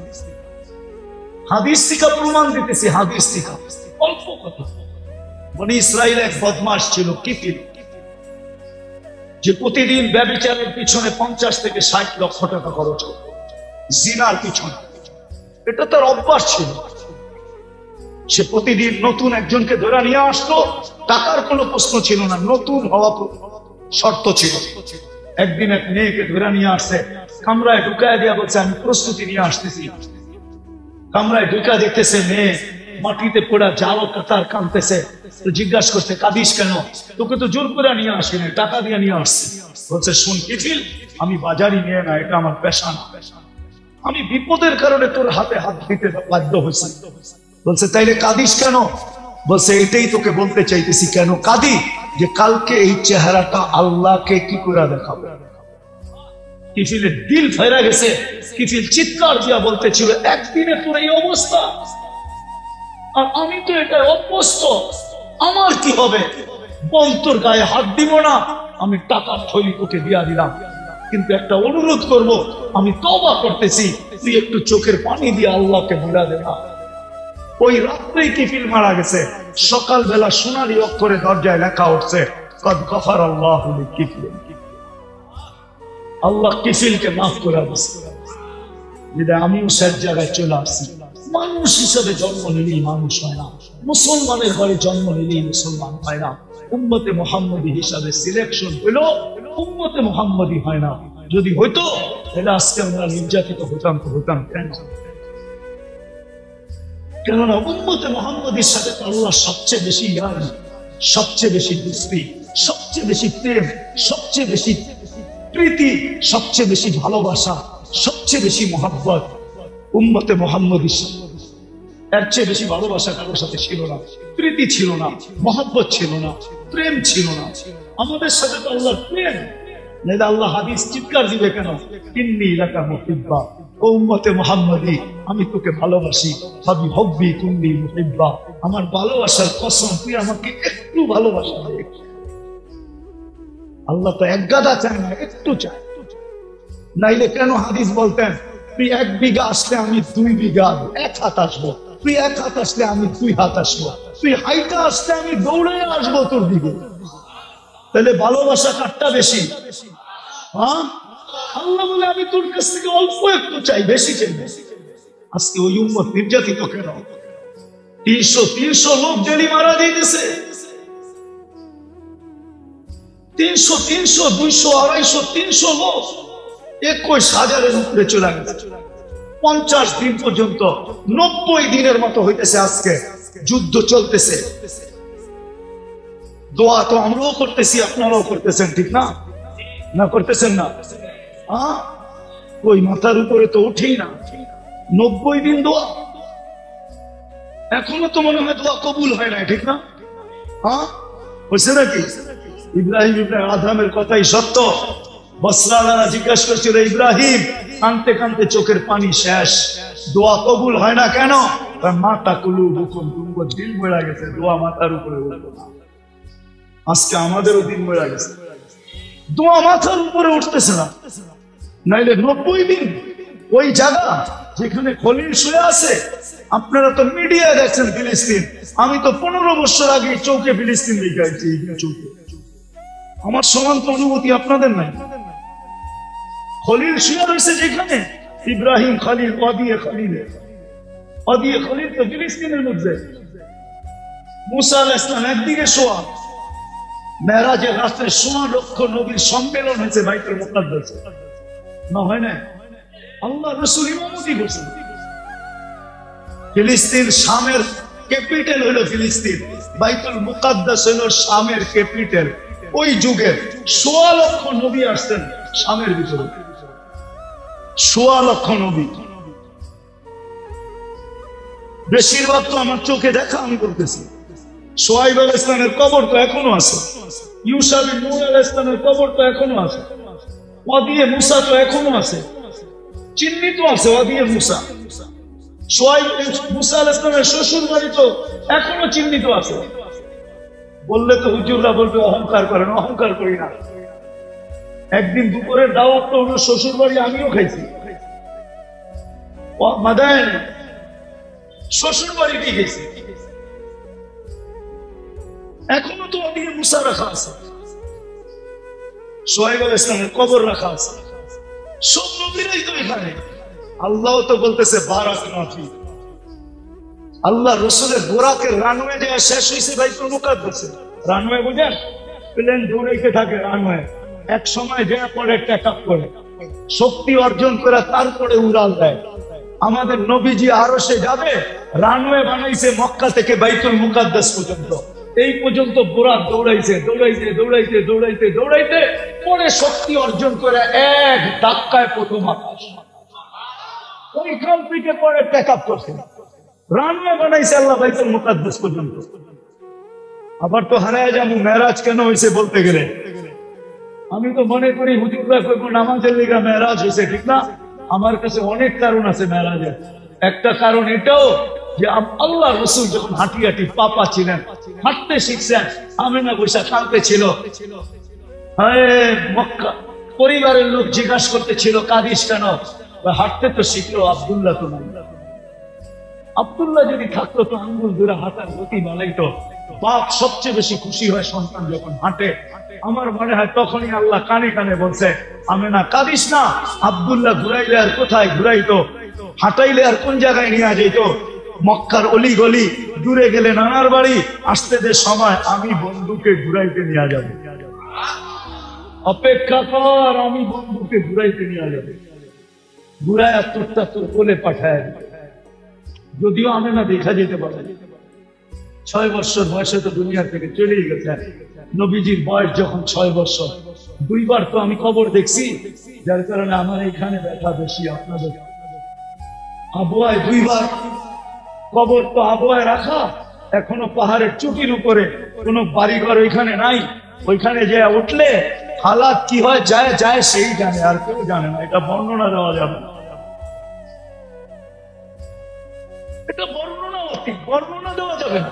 হাদিস থেকে প্রমাণ দিতেছি, হাদিস থেকে। অল্প কথা, বনি ইসরাইল এক বদমাশ ছিল, কিফিল, যে প্রতিদিন ব্যভিচারের পিছনে 50 থেকে 60 লক্ষ টাকা খরচ করত, জিনার পিছনে। এটা তার অভ্যাস ছিল। সে প্রতিদিন নতুন একজনকে ধরে নিয়ে আসতো, টাকার কোনো প্রশ্ন ছিল না, নতুন হওয়া শর্ত ছিল। একদিন এক মেয়েকে ধরে নিয়ে আসছে, কামরায় ঢুকায় দিয়া বলছে আমি প্রস্তুতি নিয়ে আসতেছি। কামরায় ঢুকা দেখতেছে মেয়ে মাটিতে পড়া জালো কাতার কাঁদতেছে। তো জিজ্ঞাসা করছে কাঁদিস কেন? তোকে তো জোর করে নিয়ে আসিনি, টাকা দিয়ে নিয়ে আসছি। বলছে শুন কিফিল, আমি বাজারই নিয়ে না, এটা আমার পেশা না, আমি বিপদের কারণে তোর হাতে হাত দিতে বাধ্য হয়েছি। বলছে তাইলে কাঁদিস কেন? বলছে এটাই তোকে বলতে চাইতেছি কেন কাঁদি, যে কালকে এই চেহারাটা আল্লাহকে কি করে দেখাবো। কিফিলের দিল ফেরা গেছে। কিফিল চিৎকার দিয়া বলতেছিল একদিনে তোর এই অবস্থা, আর আমি তো এটা অভ্যস্ত, আমার কি হবে? বল তোর গায়ে হাত দিব না, আমি টাকার থলি তোকে দিয়া দিলাম, কিন্তু একটা অনুরোধ করব, আমি তওবা করতেছি, তুই একটু চোখের পানি দিয়ে আল্লাহকে ভুলা দে না। ওই রাত্রেই কিফিল মারা গেছে। সকালবেলা সোনালী অক্ষরে দরজায় লেখা উঠছে কদ গফারাল্লাহু লিকিফিল, আল্লাহ কিফিলকে মাফ করে দিয়েছে। যেটা আমিও শেষ জায়গায় চলে আসছি। মানুষ হিসেবে জন্ম নিলেই মানুষ হয় না, মুসলমানের ঘরে জন্ম নিলেই মুসলমান হয় না। উম্মতে মুহাম্মদী হিসাবে সিলেকশন হইলো, উম্মতে মুহাম্মদী হয় না। যদি হইতো তাহলে আজকে আমরা নির্যাতিত হতাম তো হতাম কেন? কেননা উম্মতে মুহাম্মদীর সাথে আল্লাহ সবচেয়ে বেশি ইয়ার, সবচেয়ে বেশি দোস্তি, সবচেয়ে বেশি প্রেম, সবচেয়ে বেশি প্রীতি, সবচেয়ে বেশি ভালোবাসা, সবচেয়ে বেশি মহব্বত উম্মতে মুহাম্মদীর সাথে। এর চেয়ে বেশি ভালোবাসা কারোর সাথে ছিল না, প্রীতি ছিল না, মহব্বত ছিল না, প্রেম ছিল না। আমাদের সাথে তো আল্লাহর প্রেম, নাইলে আল্লাহ হাদিস চিৎকার দিবে কেন? ইন্নী লাকা মুহিব্বা, ও উম্মতে মুহাম্মদী আমি তোকে ভালোবাসি, হাবি হব্বি কুন্নি মুহিব্বা, আমার ভালোবাসার কসম তুই আমাকে একটু ভালোবাসা দে। আল্লাহ তো এক গাদা চায় না, একটু চায়। নাইলে কেন হাদিস বলতেন তুই 1 বিঘা আসলে আমি 2 বিঘা 1 হাত আসবো, তুই 1 হাত আসলে আমি 2 হাত আসবো, তুই হাইটা আসলে আমি দৌড়ে আসবো তোর দিকে। তাহলে ভালোবাসা কারটা বেশি? হ্যাঁ, আল্লাহ বলে আমি তোর কাছ থেকে অল্প একটু চাই, বেশি চাই। আজকে ওই উম্মত নির্যাতিত কেন? 300 লোক জেলি মারা দিয়েছে, 300, 200, 250, 300 লোক 21,000-এর উপরে চলে গেছে। 50 দিন পর্যন্ত, 90 দিনের মতো হইতেছে আজকে যুদ্ধ চলতেছে। দোয়া তো আমরাও করতেছি, আপনারাও করতেছেন, ঠিক না? না করতেছেন না? ওই মাথার উপরে তো উঠেই না। 90 দিন দোয়া, এখনো তো মনে হয় দোয়া কবুল হয় না, ঠিক না? হয়েছে নাকি? ইব্রাহিম ইবনে আদমের কথাই সত্য। বসরাওয়ালারা জিজ্ঞাসা করছিল ইব্রাহিম, কানতে কানতে চোখের পানি শেষ, দোয়া কবুল হয় না কেন? মাথা কুলু বুকুম, তোমার দিল মরা গেছে, দোয়া মাথার উপরে উঠবে না। আজকে আমাদেরও দিন মরা গেছে, দোয়া মাথার উপরে উঠতেছে না। নাইলে 90 দিন ওই জায়গা যেখানে খলিল শুয়ে আছে, আপনারা তো মিডিয়া দেখছেন ফিলিস্তিন, আমি তো 15 বছর আগে চৌকে ফিলিস্তিন দেখাইছি। চৌকে আমার সমান তো অনুভূতি আপনাদের নাই। খলিল শুয়ে রয়েছে যেখানে, ইব্রাহিম খলিল, ওয়াদিয়ে খলিল, ওয়াদিয়ে খলিল তো ফিলিস্তিনের মধ্যে। মুসা আলাইহিস সালাম একদিকে শোয়া, মেরাজের রাস্তায় 16 লক্ষ নবীর সম্মেলন হয়েছে বাইতুল মুকাদ্দাসে, না হয় না? আল্লাহ রাসূল ইমামতি করছেন। ফিলিস্তিন শামের ক্যাপিটাল হলো ফিলিস্তিন, বাইতুল মুকাদ্দাস হলো শামের ক্যাপিটাল। ওই যুগে 16 লক্ষ নবী আসতেন শামের ভিতরে, 16 লক্ষ নবী। বেশিরভাগ তো আমার চোখে দেখা, আমি বলতেছি। সোহাইব আলাইহিস সালামের কবর তো এখনো আছে, ইউসা বিন নূন আলাইহিস সালামের কবর তো এখনো আছে, ওয়াদিয়ে মুসা তো এখনো আছে, চিহ্নিত আছে ওয়াদিয়ে মুসা। সোহাইব মুসা আলাইহিস সালামের শ্বশুর বাড়ি তো এখনো চিহ্নিত আছে। বললে তো হুজুররা বলবে অহংকার করেন, অহংকার করি না। একদিন দুপুরের দাওয়াত তো ওনার শ্বশুর বাড়ি আমিও খাইছি, মাদায়েন শ্বশুর বাড়িতে গেছি। এখনো তো ওদিকে মুসা রাখা আছে, সোহাইব আলাইহিস সালামের কবর রাখা আছে, সব নবীরাই তো এখানে। আল্লাহ তো বলতেছে বারাকনা ফি, আল্লাহ রসুলের বোরাকের রানওয়ে যে শেষ হয়েছে বাইতুল মুকাদ্দাসে। রানওয়ে বুঝেন, প্লেন দৌড়াইতে থাকে রানওয়ে, এক সময় দেয়া পরে টেক আপ করে, শক্তি অর্জন করে তারপরে উড়াল দেয়। আমাদের নবীজি আরশে যাবে, রানওয়ে বানাইছে মক্কা থেকে বাইতুল মুকাদ্দাস পর্যন্ত। এই পর্যন্ত বোরাক দৌড়াইছে, দৌড়াইতে দৌড়াইতে দৌড়াইতে দৌড়াইতে পরে শক্তি অর্জন করে এক ধাক্কায় প্রথম আকাশ, ওইখান থেকে পরে টেক আপ করছে। রানওয়ে বানাইছে আল্লাহ বাইতুল মুকাদ্দাস পর্যন্ত। আবার তো হারায় যাবো, মেরাজ কেন হয়েছে বলতে গেলে। আমি তো মনে করি হুজুররা কইবো নামাজের লিগা মেরাজ হয়েছে, ঠিক না? আমার কাছে অনেক কারণ আছে মেরাজের। একটা কারণ এটাও যে আল্লাহ রসুল যখন হাঁটি হাঁটি পাপা ছিলেন, হাঁটতে শিখছেন, আমেনা বৈশা কাঁদতে ছিল, মক্কা পরিবারের লোক জিজ্ঞাসা করতে ছিল কাঁদিস কেন? হাঁটতে তো শিখলো, আব্দুল্লাহ তো নাই। আব্দুল্লাহ যদি থাকতো তো আঙ্গুল ধরে হাঁটার গতি বানাইতো। বাপ সবচেয়ে বেশি খুশি হয় সন্তান যখন হাঁটে। আমার মনে হয় তখনই আল্লাহ কানে কানে বলছে, আমেনা কাঁদিস না, আব্দুল্লাহ ঘুরাইলে আর কোথায় ঘুরাইতো, হাঁটাইলে আর কোন জায়গায় নিয়ে যেত? মক্কার অলি গলি, দূরে গেলে নানার বাড়ি, আসতে যে সময় আমি বন্ধুকে ঘুরাইতে নিয়ে যাব। অপেক্ষা কর, আমি বন্ধুকে ঘুরাইতে নিয়ে যাব। ঘুরায় তোরটা তোর কোলে পাঠায়। যদিও আমেনা দেখা যেতে পারে, 6 বছর বয়সে তো দুনিয়া থেকে চলেই গেছে। নবীজির বয়স যখন 6 বছর, 2 বার তো আমি কবর দেখছি, যার কারণে আমার এখানে ব্যথা বেশি। আপনাদের আবহাওয়ায় 2 বার কবর তো আবহাওয়ায় রাখা, এখনো পাহাড়ের চুটির উপরে, কোনো বাড়িঘর ওইখানে নাই। ওইখানে যে উঠলে হালাত কি হয় যায় যায় সেই জানে, আর কেউ জানে না। এটা বর্ণনা দেওয়া যাবে না, এটা বর্ণনা দেওয়া যাবে না।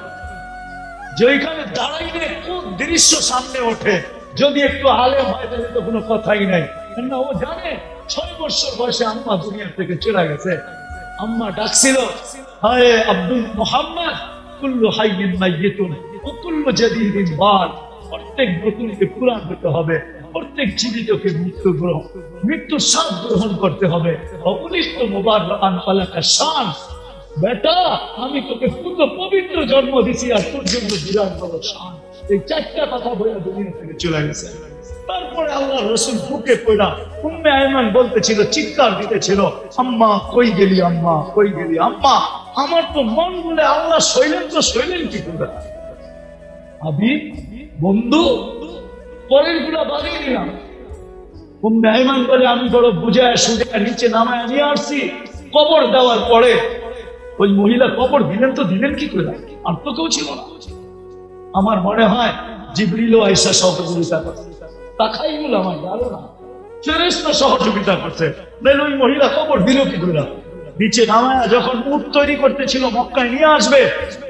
যে ওইখানে দাঁড়াইলে কোন দৃশ্য সামনে ওঠে, যদি একটু আলেম হয় তাহলে তো কোনো কথাই নাই। কেননা ও জানে 6 বছর বয়সে আম্মা দুনিয়া থেকে চলে গেছে। আম্মা ডাকছিল, হায় আব্দুল মুহাম্মদ, কুল্লু হাইয়িন মাইয়িতুন ওয়া কুল্লু জাদীদিন বাদ। প্রত্যেক নতুনকে পুরান হতে হবে, প্রত্যেক জীবিতকে মৃত্যুর স্বাদ গ্রহণ করতে হবে। অবলিষ্ট মুবাররাকান ফালাকা শান, বেটা আমি তোকে পুরো পবিত্র জন্ম দিছি, আর তোর জন্য বিরাট বড় শান। এই 4টা কথা বলে দুনিয়া থেকে চলে গেছে। তারপরে আল্লাহ রসুল বুকে পড়া উম্মে আয়মান বলতেছিল, চিৎকার দিতেছিল, আম্মা কই গেলি, আম্মা কই গেলি, আম্মা। আমার তো মন বলে আল্লাহ সইলেন কি করে? আবি বন্ধু, পরের গুলা বাদিয়ে দিলাম। উম্মে আয়মান বলে, আমি বড় বুঝায় সুজায় নিচে নামায় নিয়ে আসছি। কবর দেওয়ার পরে ওই মহিলা কবর দিলেন কি করে? আর তো কেউ ছিল না। আমার মনে হয় জিবরিল আয়েশা সহযোগিতা করছে, তাকাইগুলো আমার জানো না, ফেরেশতা সহযোগিতা করছে। ওই মহিলা কবর দিল কি করে? নিচে নামায়া যখন উট তৈরি করতেছিল মক্কায় নিয়ে আসবে,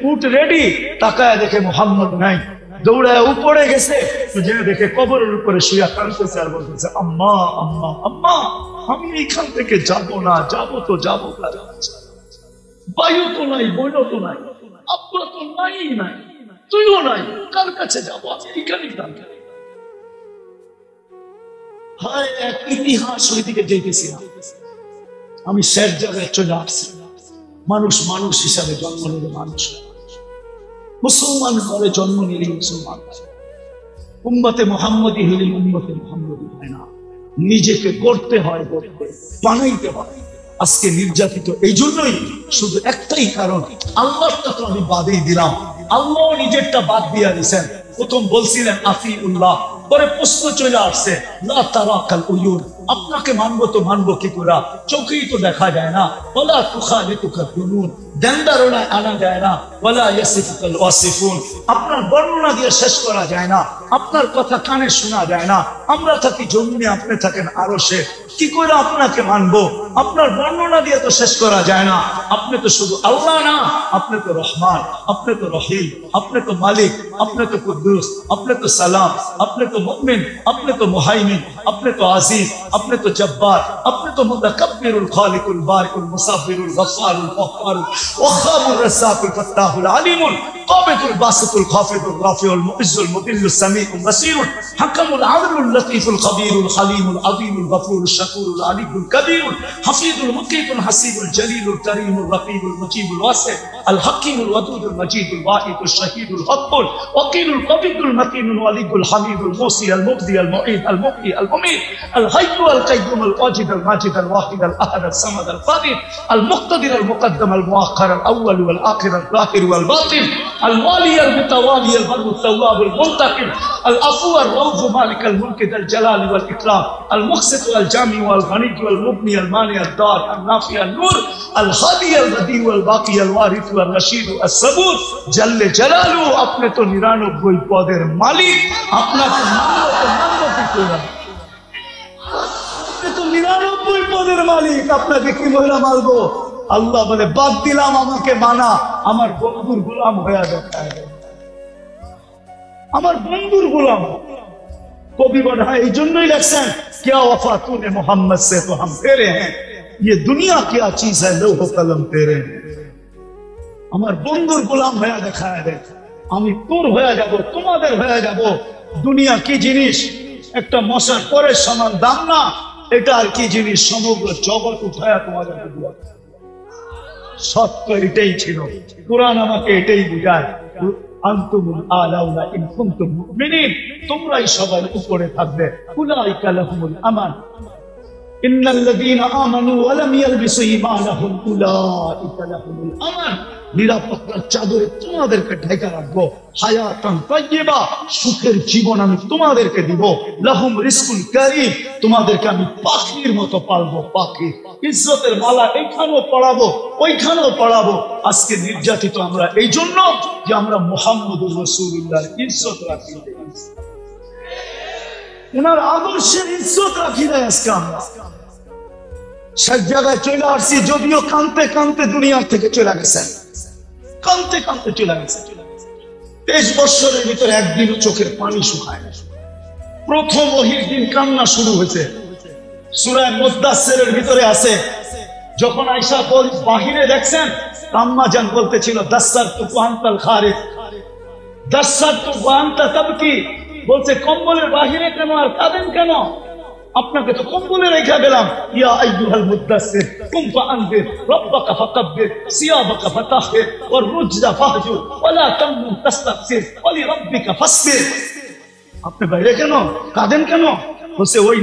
উট রেডি, তাকায় দেখে মোহাম্মদ নাই, দৌড়ায় উপরে গেছে, যে দেখে কবরের উপরে শুয়া কাঁদতেছে আর বলতেছে আম্মা আম্মা আম্মা, আমি এইখান থেকে যাবো না, যাবো তো যাবো, বায়ু তো নাই, বইল তো নাই, আব্বা তো নাই, নাই তুইও নাই, কার কাছে যাবো, এখানেই থাকবে। হায় এক ইতিহাস ওইদিকে যেতেছি না, আমি শেষ জায়গায় চলে আসছি। মানুষ মানুষ হিসাবে জন্ম নিলে মানুষ, মুসলমান ঘরে জন্ম নিলে মুসলমান, উম্মতে মুহাম্মদী হইলে উম্মতে মুহাম্মদী হয় না, নিজেকে গড়তে হয়, গড়তে বানাইতে হয়। আজকে নির্যাতিত এই জন্যই, শুধু একটাই কারণ, আল্লাহটা তো আমি বাদেই দিলাম, আল্লাহ নিজেরটা বাদ দিয়া দিয়েছেন। প্রথম বলছিলেন আফিউল্লাহ, পরে প্রশ্ন চলে আসছে লা তারাকাল উয়ুন, আপনাকে মানবো তো মানবো কি করে, চোখেই তো দেখা যায় না, ওয়ালা তুখালিতুকা দুনুন, দেনদারণায় আনা যায় না, ওয়ালা ইয়াসিফুকাল ওয়াসিফুন, আপনার বর্ণনা দিয়ে শেষ করা যায় না, আপনার কথা কানে শোনা যায় না, আমরা থাকি জমিনে, আপনি থাকেন আরশে, কি করে আপনাকে মানবো, আপনার বর্ণনা দিয়ে তো শেষ করা যায় না, আপনি তো শুধু আল্লাহ না, আপনি তো রহমান, আপনি তো রহিম, আপনি তো মালিক, আপনি তো কুদ্দুস, আপনি তো সালাম, আপনি তো মুমিন, আপনি তো মুহাইমিন, আপনি তো আজিজ, আপনি তো জব্বার, আপনি তো মুতাকাব্বিরুল খালিকুল বারিকুল মুসাফিরুল গফফারুল গফফারুল ওয়াহাবুর রাসাকুল ফাত্তাহুল আলিমুল কাবিদুল বাসিতুল খাফিদুল রাফিউল মুইজ্জুল মুদিল্লুস সামিউল বাসীরুল হাকামুল আদলুল লতীফুল খবীরুল হালিমুল আযীমুল গফুরুল শাকুরুল আলিমুল কবীরুল হাফিজুল মুকিতুল হাসিবুল জলিলুল করিমুল রকিবুল মুজিবুল ওয়াসি আল হাকিমুল ওয়াদুদুল মজিদুল ওয়াহিদুল শাহীদুল হকুল ওয়াকিলুল কবিদুল মতিনুল ওয়ালিদুল হামিদুল মুসি আল মুবদি আল মুঈদ আল মুহয়ি আল মুমীত আল হাইয়্যু আল কাইয়্যুম আল ওয়াজিদ আল মাজিদ আল ওয়াহিদ আল আহাদ আল সামাদ আল কাদির আল মুক্তাদির আল মুকদ্দম আল মুআখ্খার আল আউয়াল ওয়াল আখির আল যাহির ওয়াল বাতিন আল ওয়ালি আল মুতাওয়ালি আল বাররু তাওয়াব আল মুনতাকিম আল আফু আর রউফ মালিক আল মুলক আল জালাল ওয়াল ইকরাম আল মুকসিত আল জামি ওয়াল গনি ওয়াল মুগনি আল মানি আল দার আল নাফি আল নূর আল হাদি আল বদি ওয়াল বাকি আল ওয়ারিস ওয়াল রশিদ আল সবুর জাল্লে জালালু, আপনি তো 99 পদের মালিক, আপনাকে মানবো কি করে, আপনি তো 99 পদের মালিক, আপনাকে কি মহিলা মানবো? আল্লাহ বলে বাদ দিলাম আমাকে মানা, আমার বন্ধুর গোলাম হয়ে দেখায়, আমার বন্ধুর গোলাম। কবি বলা এই জন্যই লেখছেন क्या वफा तूने मोहम्मद से तो हम तेरे हैं, ये दुनिया क्या चीज है लौह कलम तेरे हैं। আমার বন্ধুর গোলাম হয়ে দেখায় দেখ, আমি তোর হয়ে যাব, তোমাদের হয়ে যাব। দুনিয়া কি জিনিস, একটা মশার পরের সমান দাম না, এটা আর কি জিনিস, সমগ্র জগৎ উঠায়া তোমাদের দেওয়া। সত্য এটাই ছিল, কোরআন আমাকে এটাই বুঝায়, আনতুমুল আলাউনা ইন কুনতুম মুমিনিন, তোমরাই সবার উপরে থাকবে। উলাইকা লাহুমুল আমান ইন্নাল্লাযীনা আমানু ওয়া লাম ইয়ালবিসু ঈমানাহুম উলাইকা লাহুমুল আমান, নিরাপত্তার চাদরে তোমাদেরকে ঢেকে রাখবো। হায়াতান তাইয়্যিবা, সুখের জীবন আমি তোমাদেরকে দিব। লাহুম রিজকুন কারীম, তোমাদেরকে আমি পাখির মতো পালবো, পাখি। ইজ্জতের মালা এইখানেও পড়াবো, ওইখানেও পড়াবো। আজকে নির্যাতিত আমরা এই জন্য যে আমরা মুহাম্মদুর রাসূলুল্লাহর ইজ্জত রাখি, ওনার আদর্শের ইজ্জত রাখি না। আজকে আমরা সব জায়গায় চলে আসছি, যদিও কানতে কানতে দুনিয়ার থেকে চলে গেছেন, কানতে কানতে চলে গেছে। 23 বছরের ভিতরে একদিনও চোখের পানি শুকায় না। প্রথম ওহীর দিন কান্না শুরু হয়েছে, সূরা মুদ্দাসসিরের ভিতরে আছে। যখন আয়েশা বাহিরে দেখছেন, আম্মা জান বলতেছিল দাসসারতু আনতাল খারিজ, দাসসারতু আনতা তাবকি, বলছে কম্বলের বাহিরে কেন আর কাঁদেন কেন, আপনাকে তো কম্বলে রেখে দিলাম। ইয়া আইয়ুহাল মুদ্দাসসির কুম ফাআনদির রাব্বাকা ফাকাব্বির সিয়াবাকা ফাতাহহির ওয়ার রুজা ফাহজুর ওয়ালা তামনুন তাস্তাকসির ওয়ালি রাব্বিকা ফাসবির। আপনি বাইরে কেন কাঁদেন কেন? বলছে ওই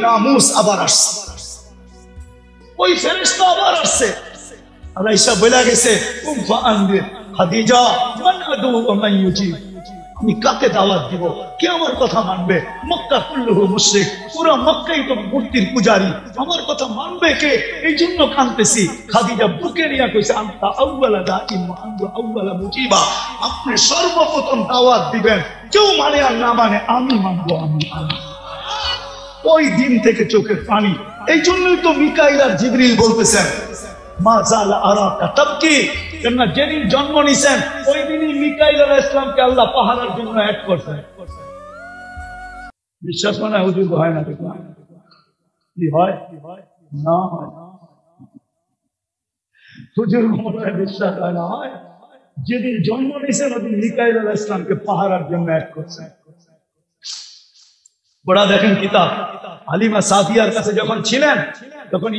নামুস আবার আসছে, ওই ফেরেশতা আবার আসছে। আর আয়েশা বলে গেছে কুম ফাআনদির খাদিজা মান আদু ওয়া মান ইউজিব, আমি কাকে দাওয়াত দিব, কে আমার কথা মানবে? মক্কা কুল্লুহু মুশরিক, পুরো মক্কাই তো মূর্তির পূজারী, আমার কথা মানবে কে? এই জন্য কাঁদতেছি। খাদিজা বুকে নিয়ে কইছে আনতা আউয়ালা দাঈন ওয়া আনতু আউয়ালা মুজিবা, আপনি সর্বপ্রথম দাওয়াত দিবেন, কেউ মানে আর না মানে আমি মানবো, আমি ওই দিন থেকে চোখের পানি। এই জন্যই তো মিকাইল আর জিবরিল বলতেছেন মা জালা আরাকা তাবকি, কেননা যেদিন জন্ম নিছেন ওই দিনই মিকাইল আলাইহিস সালামকে আল্লাহ পাহারার জন্য অ্যাড করছেন। বিশ্বাস মানে হুজুর হয় না, কি হয় না হয় হুজুর মনে বিশ্বাস হয় না হয়। যেদিন জন্ম নিছেন ওদিন মিকাইল আলাইহিস সালামকে পাহারার জন্য অ্যাড করছেন। বড়া দেখেন কিতাব হালিমা সাদিয়ার কাছে যখন ছিলেন তখন